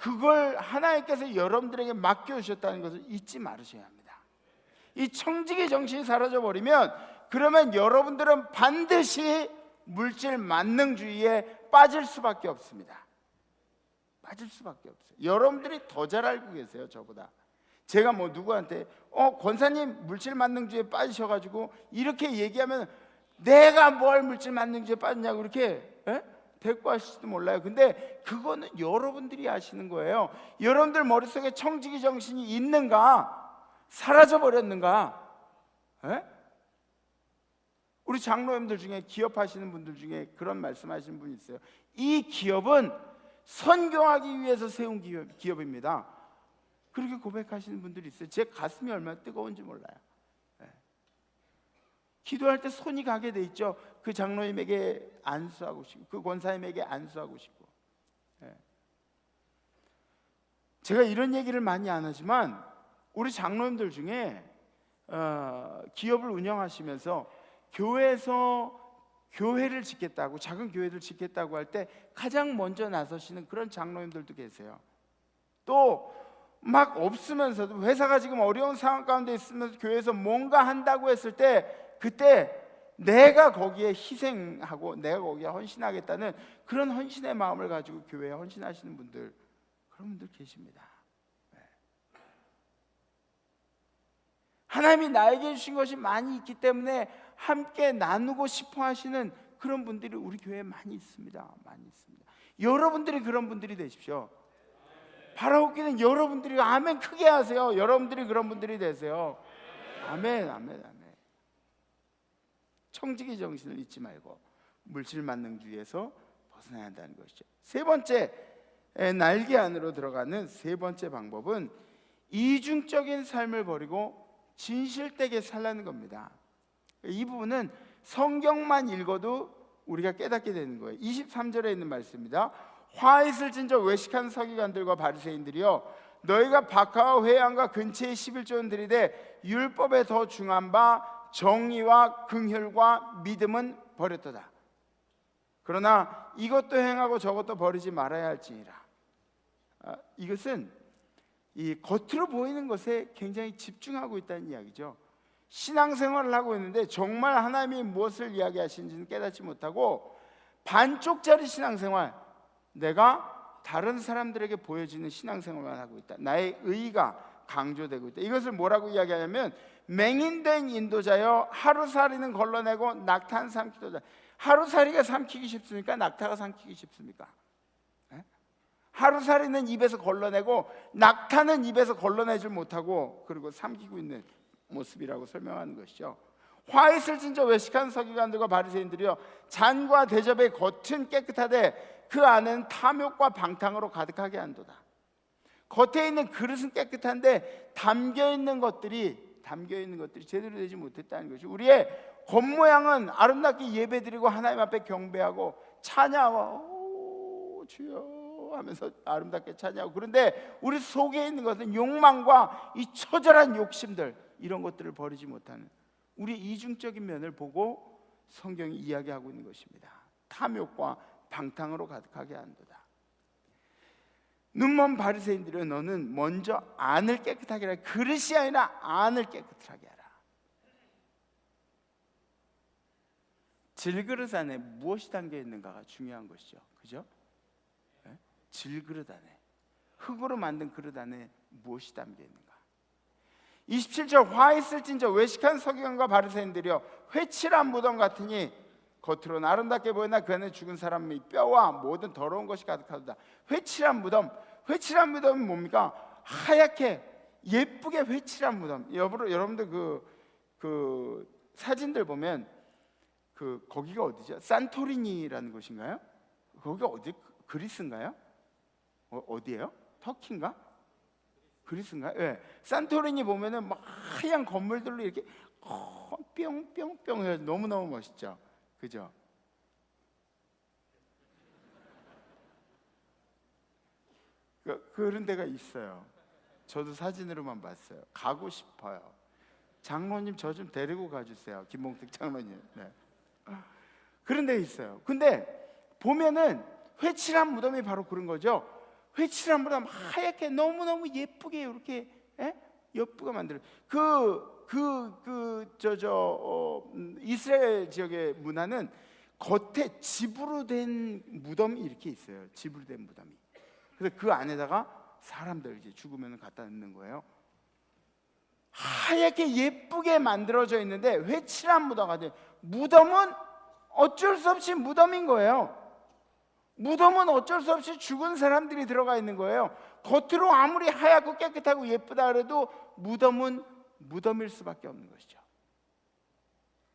그걸 하나님께서 여러분들에게 맡겨주셨다는 것을 잊지 말으셔야 합니다. 이 청지기 정신이 사라져버리면 그러면 여러분들은 반드시 물질 만능주의에 빠질 수밖에 없습니다. 빠질 수밖에 없어요. 여러분들이 더 잘 알고 계세요, 저보다. 제가 뭐 누구한테 권사님 물질 만능주의에 빠지셔가지고 이렇게 얘기하면 내가 뭘 물질 만능주의에 빠졌냐고 이렇게 대꾸하실지도 몰라요. 근데 그거는 여러분들이 아시는 거예요. 여러분들 머릿속에 청지기 정신이 있는가? 사라져버렸는가? 우리 장로님들 중에 기업하시는 분들 중에 그런 말씀하시는 분이 있어요. 이 기업은 선교하기 위해서 세운 기업입니다. 그렇게 고백하시는 분들이 있어요. 제 가슴이 얼마나 뜨거운지 몰라요. 기도할 때 손이 가게 돼 있죠. 그 장로님에게 안수하고 싶고, 그 권사님에게 안수하고 싶고. 제가 이런 얘기를 많이 안 하지만 우리 장로님들 중에 기업을 운영하시면서 교회에서 교회를 짓겠다고, 작은 교회를 짓겠다고 할 때 가장 먼저 나서시는 그런 장로님들도 계세요. 또 막 없으면서도, 회사가 지금 어려운 상황 가운데 있으면서 교회에서 뭔가 한다고 했을 때 그때 내가 거기에 희생하고 내가 거기에 헌신하겠다는 그런 헌신의 마음을 가지고 교회에 헌신하시는 분들, 그런 분들 계십니다. 하나님이 나에게 주신 것이 많이 있기 때문에 함께 나누고 싶어 하시는 그런 분들이 우리 교회에 많이 있습니다. 많이 있습니다. 여러분들이 그런 분들이 되십시오. 바라옵기는 여러분들이 아멘 크게 하세요. 여러분들이 그런 분들이 되세요. 아멘, 아멘, 아멘. 청지기 정신을 잊지 말고 물질 만능주의에서 벗어나야 한다는 것이죠. 세 번째, 날개 안으로 들어가는 세 번째 방법은 이중적인 삶을 버리고 진실되게 살라는 겁니다. 이 부분은 성경만 읽어도 우리가 깨닫게 되는 거예요. 23절에 있는 말씀입니다. 화 있을진저 외식한 서기관들과 바리새인들이여, 너희가 박하와 회양과 근처의 11조는 들이되 율법에 더 중한 바 정의와 긍휼과 믿음은 버렸도다. 그러나 이것도 행하고 저것도 버리지 말아야 할지니라. 이것은 이 겉으로 보이는 것에 굉장히 집중하고 있다는 이야기죠. 신앙생활을 하고 있는데 정말 하나님이 무엇을 이야기하시는지는 깨닫지 못하고 반쪽짜리 신앙생활, 내가 다른 사람들에게 보여지는 신앙생활만 하고 있다. 나의 의의가 강조되고 있다. 이것을 뭐라고 이야기하냐면 맹인된 인도자여 하루살이는 걸러내고 낙타는 삼키도다. 하루살이가 삼키기 쉽습니까? 낙타가 삼키기 쉽습니까? 하루살이는 입에서 걸러내고 낙타는 입에서 걸러내질 못하고 그리고 삼키고 있는 모습이라고 설명하는 것이죠. 화 있을 진저 외식한 서기관들과 바리새인들이여 잔과 대접의 겉은 깨끗하되 그 안에는 탐욕과 방탕으로 가득하게 한도다. 겉에 있는 그릇은 깨끗한데 담겨 있는 것들이 제대로 되지 못했다는 것이, 우리의 겉모양은 아름답게 예배드리고 하나님 앞에 경배하고 찬양하고 주여 하면서 아름답게 찬양하고, 그런데 우리 속에 있는 것은 욕망과 이 처절한 욕심들, 이런 것들을 버리지 못하는 우리 이중적인 면을 보고 성경이 이야기하고 있는 것입니다. 탐욕과 방탕으로 가득하게 한도다. 눈먼 바리새인들이여 너는 먼저 안을 깨끗하게 하라. 그릇이 아니라 안을 깨끗하게 하라. 질그릇 안에 무엇이 담겨 있는가가 중요한 것이죠. 그죠? 네? 질그릇 안에, 흙으로 만든 그릇 안에 무엇이 담겨 있는가. 27절 화 있을진저 외식한 서기관과 바리새인들이여 회칠한 무덤 같으니 겉으로는 아름답게 보이나 그 안에 죽은 사람의 뼈와 모든 더러운 것이 가득하도다. 회칠한 무덤이 뭡니까? 하얗게 예쁘게 회칠한 무덤. 여러분들 그 사진들 보면 거기가 어디죠? 산토리니라는 곳인가요? 거기가 어디? 그리스인가요? 어디예요? 터키인가? 그리스인가요? 네. 산토리니 보면은 막 하얀 건물들로 이렇게 뿅뿅뿅 해서 너무너무 멋있죠. 그죠? 그런 데가 있어요. 저도 사진으로만 봤어요. 가고 싶어요. 장로님 저 좀 데리고 가주세요. 김봉택 장로님. 네. 그런 데 있어요. 근데 보면은 회칠한 무덤이 바로 그런 거죠. 회칠한 무덤 하얗게 너무너무 예쁘게 이렇게 예쁘게 만들어요. 이스라엘 지역의 문화는 겉에 집으로 된 무덤이 이렇게 있어요. 집으로 된 무덤이. 그래서 그 안에다가 사람들 이제 죽으면 갖다 넣는 거예요. 하얗게 예쁘게 만들어져 있는데 회칠한 무덤 같아요. 무덤은 어쩔 수 없이 무덤인 거예요. 무덤은 어쩔 수 없이 죽은 사람들이 들어가 있는 거예요. 겉으로 아무리 하얗고 깨끗하고 예쁘다 그래도 무덤은 무덤일 수밖에 없는 것이죠.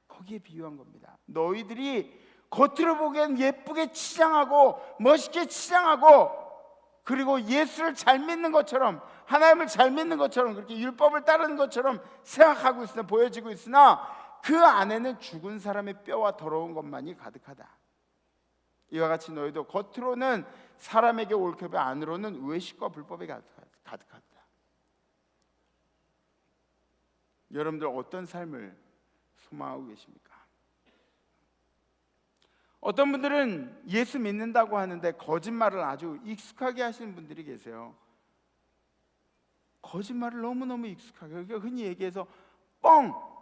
거기에 비유한 겁니다. 너희들이 겉으로 보기엔 예쁘게 치장하고 멋있게 치장하고 그리고 예수를 잘 믿는 것처럼, 하나님을 잘 믿는 것처럼, 그렇게 율법을 따르는 것처럼 생각하고 있으나, 보여지고 있으나 그 안에는 죽은 사람의 뼈와 더러운 것만이 가득하다. 이와 같이 너희도 겉으로는 사람에게 옳게 안으로는 외식과 불법에 가득하다. 여러분들 어떤 삶을 소망하고 계십니까? 어떤 분들은 예수 믿는다고 하는데 거짓말을 아주 익숙하게 하시는 분들이 계세요. 거짓말을 너무너무 익숙하게, 그러니까 흔히 얘기해서 뻥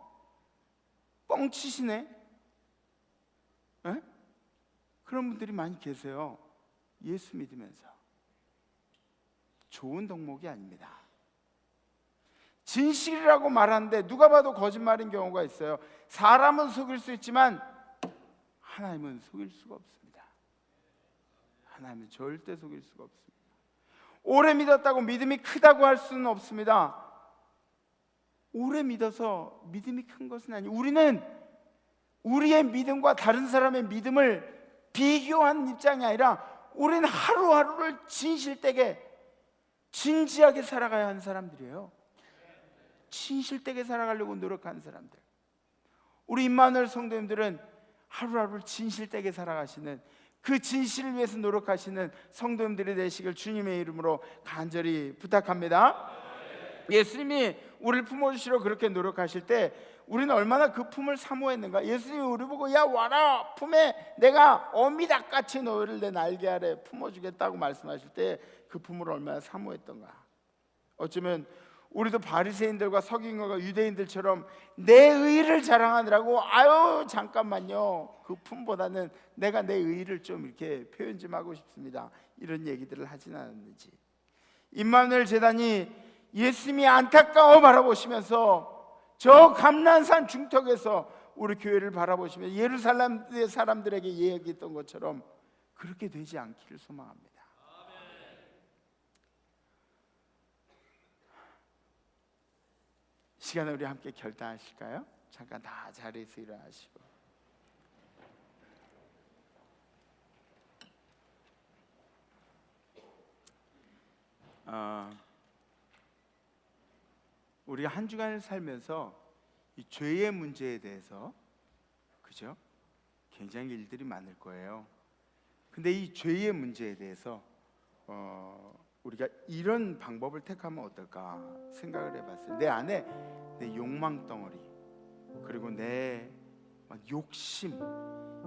치시네. 에? 그런 분들이 많이 계세요. 예수 믿으면서. 좋은 덕목이 아닙니다. 진실이라고 말하는데 누가 봐도 거짓말인 경우가 있어요. 사람은 속일 수 있지만 하나님은 속일 수가 없습니다. 하나님은 절대 속일 수가 없습니다. 오래 믿었다고 믿음이 크다고 할 수는 없습니다. 오래 믿어서 믿음이 큰 것은 아니에요. 우리는 우리의 믿음과 다른 사람의 믿음을 비교하는 입장이 아니라 우리는 하루하루를 진실되게 진지하게 살아가야 하는 사람들이에요. 진실되게 살아가려고 노력하는 사람들. 우리 임마누엘 성도님들은 하루하루를 진실되게 살아가시는, 그 진실을 위해서 노력하시는 성도님들이 되시길 주님의 이름으로 간절히 부탁합니다. 예수님이 우리를 품어주시려 그렇게 노력하실 때 우리는 얼마나 그 품을 사모했는가. 예수님이 우리 보고 야 와라 품에 내가 어미닭같이 너희를 내 날개 아래 품어주겠다고 말씀하실 때 그 품을 얼마나 사모했던가. 어쩌면 우리도 바리새인들과 서기관과 유대인들처럼 내 의를 자랑하느라고 아유 잠깐만요, 그 품보다는 내가 내 의를 좀 이렇게 표현 좀 하고 싶습니다, 이런 얘기들을 하진 않았는지. 임마누엘 재단이 예수님이 안타까워 바라보시면서 저 감난산 중턱에서 우리 교회를 바라보시면서 예루살렘의 사람들에게 이야기했던 것처럼 그렇게 되지 않기를 소망합니다. 시간에 우리 함께 결단하실까요? 잠깐 다 자리에서 일어나시고. 우리가 한 주간을 살면서 이 죄의 문제에 대해서, 그죠? 굉장히 일들이 많을 거예요. 근데 이 죄의 문제에 대해서 우리가 이런 방법을 택하면 어떨까 생각을 해봤어요. 내 안에 내 욕망 덩어리, 그리고 내 욕심,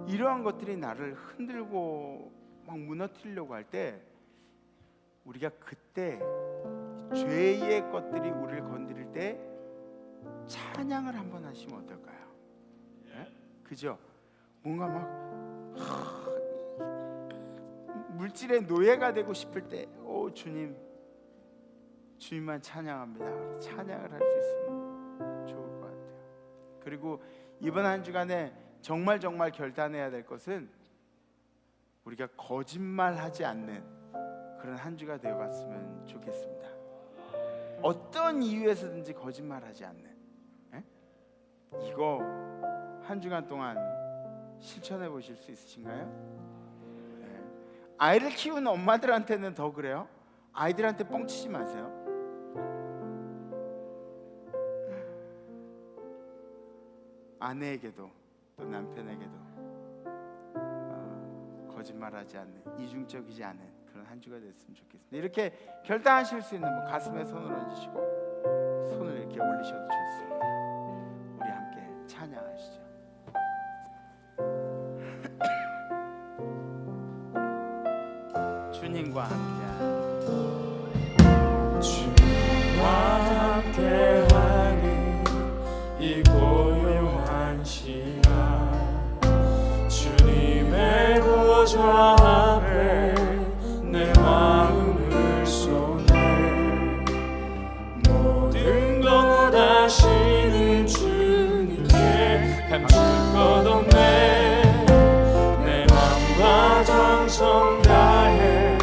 이러한 것들이 나를 흔들고 막 무너뜨리려고 할 때, 우리가 그때 죄의 것들이 우리를 건드릴 때 찬양을 한번 하시면 어떨까요? 네? 그죠? 뭔가 막 물질의 노예가 되고 싶을 때, 오 주님, 주님만 찬양합니다. 찬양을 할 수 있으면 좋을 것 같아요. 그리고 이번 한 주간에 정말 결단해야 될 것은 우리가 거짓말하지 않는 그런 한 주가 되어갔으면 좋겠습니다. 어떤 이유에서든지 거짓말하지 않는, 에? 이거 한 주간 동안 실천해 보실 수 있으신가요? 아이를 키우는 엄마들한테는 더 그래요. 아이들한테 뻥치지 마세요. 아내에게도 또 남편에게도 거짓말하지 않는, 이중적이지 않은 그런 한 주가 됐으면 좋겠습니다. 이렇게 결단하실 수 있는 분 가슴에 손을 얹으시고 손을 이렇게 올리셔도 좋습니다. 우리 함께 찬양하시죠. 주님과 함께하는, 주님과 함께하는 이 고요한 시간, 주님의 보좌 앞에 내 마음을 쏟네. 모든 것 아시는 주님께 감출 것 없네. 내 맘과 정성 다해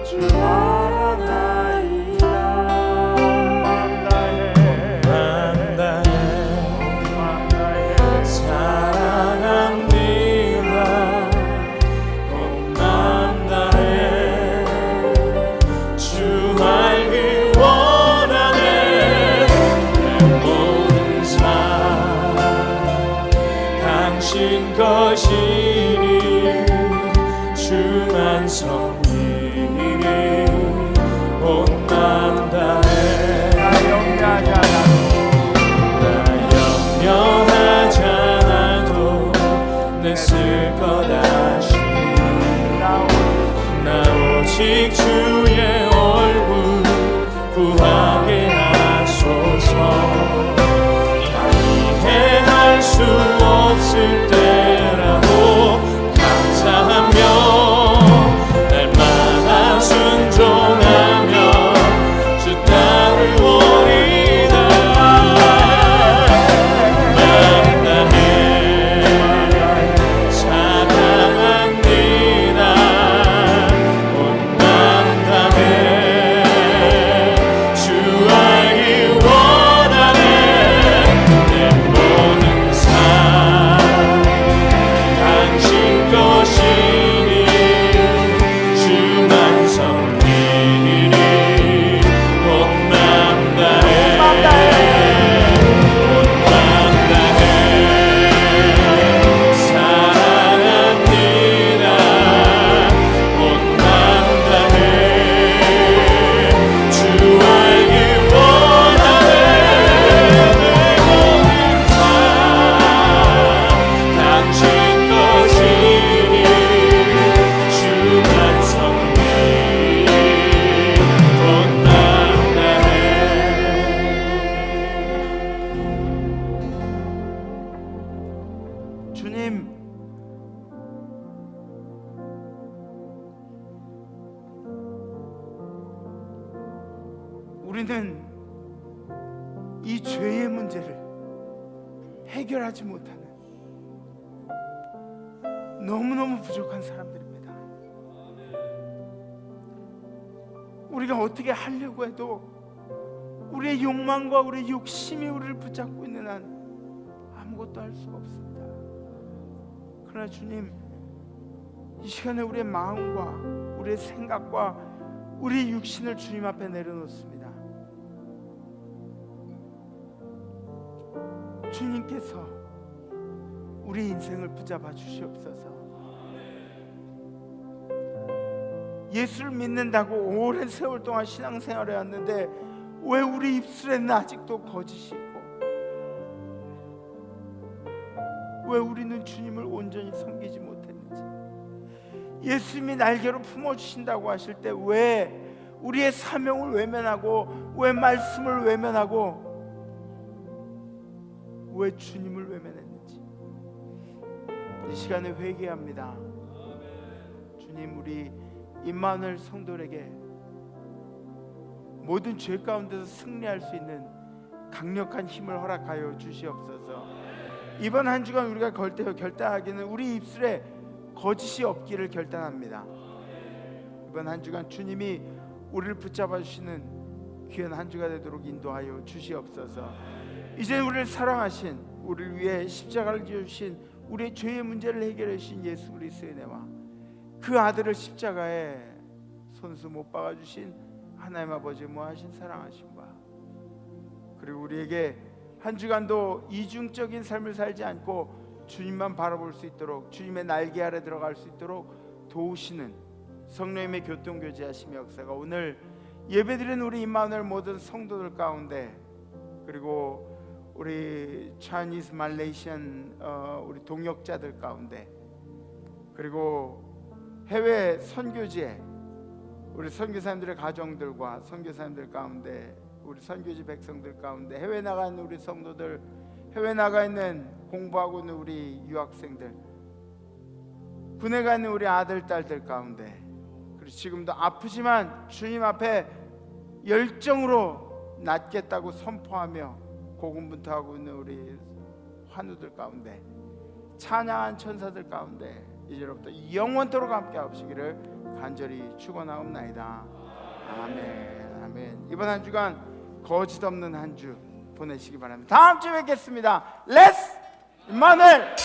주 알아나이다. 맘 다해 사랑합니다. 온 맘 다해 주 알기 원하네. 내 모든 삶 당신 것이니 주만 섬기니 온 맘 다해. 나 염려하지 않아도 내 쓸 것 아시니 나 오직 주의 얼굴 구하게 하소서. 다 이해할 수 없을 때라도 감사하며 날마다 순종하며 주 따르오리다. 맘 다해 사랑합니다. 온 맘 다해 주 알기 원하네. 내 모든 삶 당신 것이니 주만 섬기니 온 맘 다해 온 맘 다해 사랑합니다. 온 맘 다해 주 알기 원하네. 내 모든 삶 당신 것이니 주만 섬기니 온 맘 다해. 주님, 우리는 이 죄의 문제를 해결하지 못하는 너무너무 부족한 사람들입니다. 우리가 어떻게 하려고 해도 우리의 욕망과 우리의 욕심이 우리를 붙잡고 있는 한 아무것도 할 수가 없습니다. 그러나 주님, 이 시간에 우리의 마음과 우리의 생각과 우리의 육신을 주님 앞에 내려놓습니다. 주님께서 우리 인생을 붙잡아 주시옵소서. 예수를 믿는다고 오랜 세월 동안 신앙생활을 했는데 왜 우리 입술에는 아직도 거짓이 있고, 왜 우리는 주님을 온전히 섬기지 못했는지, 예수님이 날개로 품어주신다고 하실 때 왜 우리의 사명을 외면하고, 왜 말씀을 외면하고, 왜 주님을 외면했는지 이 시간에 회개합니다. 주님, 우리 임마누엘 성도들에게 모든 죄 가운데서 승리할 수 있는 강력한 힘을 허락하여 주시옵소서. 이번 한 주간 우리가 결단하기는 우리 입술에 거짓이 없기를 결단합니다. 이번 한 주간 주님이 우리를 붙잡아 주시는 귀한 한 주가 되도록 인도하여 주시옵소서. 이제 우리를 사랑하신, 우리를 위해 십자가를 지어주신, 우리의 죄의 문제를 해결해 주신 예수 그리스도의 은혜와 그 아들을 십자가에 손수 못 박아 주신 하나님 아버지의 무한하신 사랑하심과, 그리고 우리에게 한 주간도 이중적인 삶을 살지 않고 주님만 바라볼 수 있도록, 주님의 날개 아래 들어갈 수 있도록 도우시는 성령님의 교통교제하심의 역사가 오늘 예배드리는 우리 임마누엘 모든 성도들 가운데, 그리고 우리 Chinese Malaysian 우리 동역자들 가운데, 그리고 해외 선교지에 우리 선교사님들의 가정들과 선교사님들 가운데, 우리 선교지 백성들 가운데, 해외 나가 있는 우리 성도들, 해외 나가 있는 공부하고 있는 우리 유학생들, 군에 가 있는 우리 아들 딸들 가운데, 그리고 지금도 아프지만 주님 앞에 열정으로 낫겠다고 선포하며 고군분투하고 있는 우리 환우들 가운데, 찬양한 천사들 가운데 이제로부터 영원토록 함께 하시기를 간절히 축원하옵나이다. 아멘, 아멘. 이번 한 주간 거짓 없는 한 주 보내시기 바랍니다. 다음 주에 뵙겠습니다. 렛츠 임마누엘.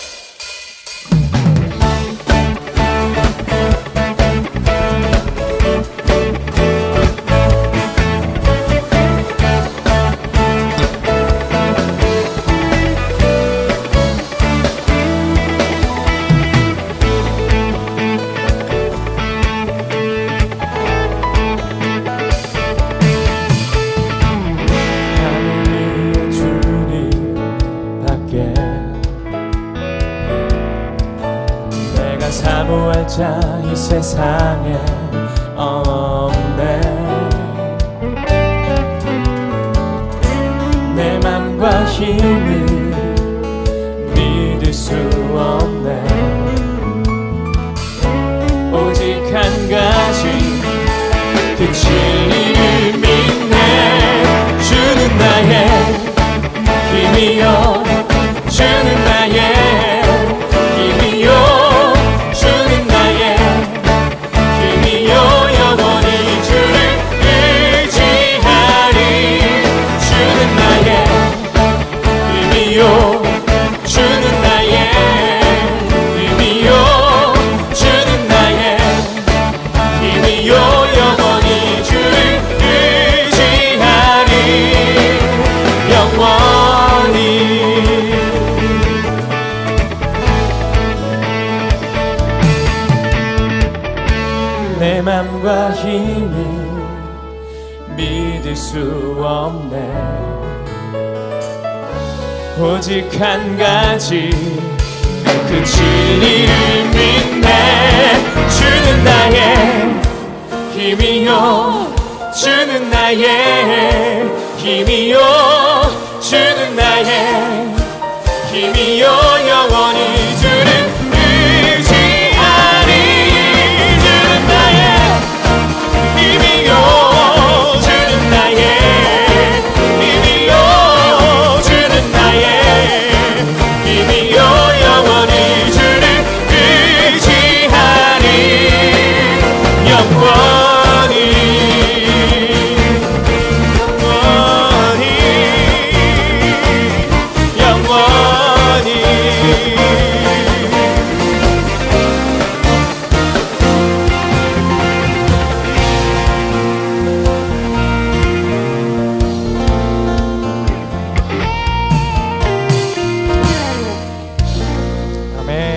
사모할 자 이 세상에 없네. 내 맘과 힘을 믿을 수 없네. 오직 한 가지, 그 진리를 믿네. 주는 나의 힘이여, 주는 나의 힘이여, 영원히 주를 의지하리. 주는 나의 힘이요, 주는 나의 힘이요, 주는 나의 힘이요, 영원히 주를 의지하리. 영원히. 내 맘과 힘을 믿을 수 없네. 오직 한 가지, 그 진리를 믿네. 주는 나의 힘이요, 주는 나의 힘이요, 주는 나의 힘이요, 영원히 주를 힘이요, 주는 나의 힘이요, 아멘.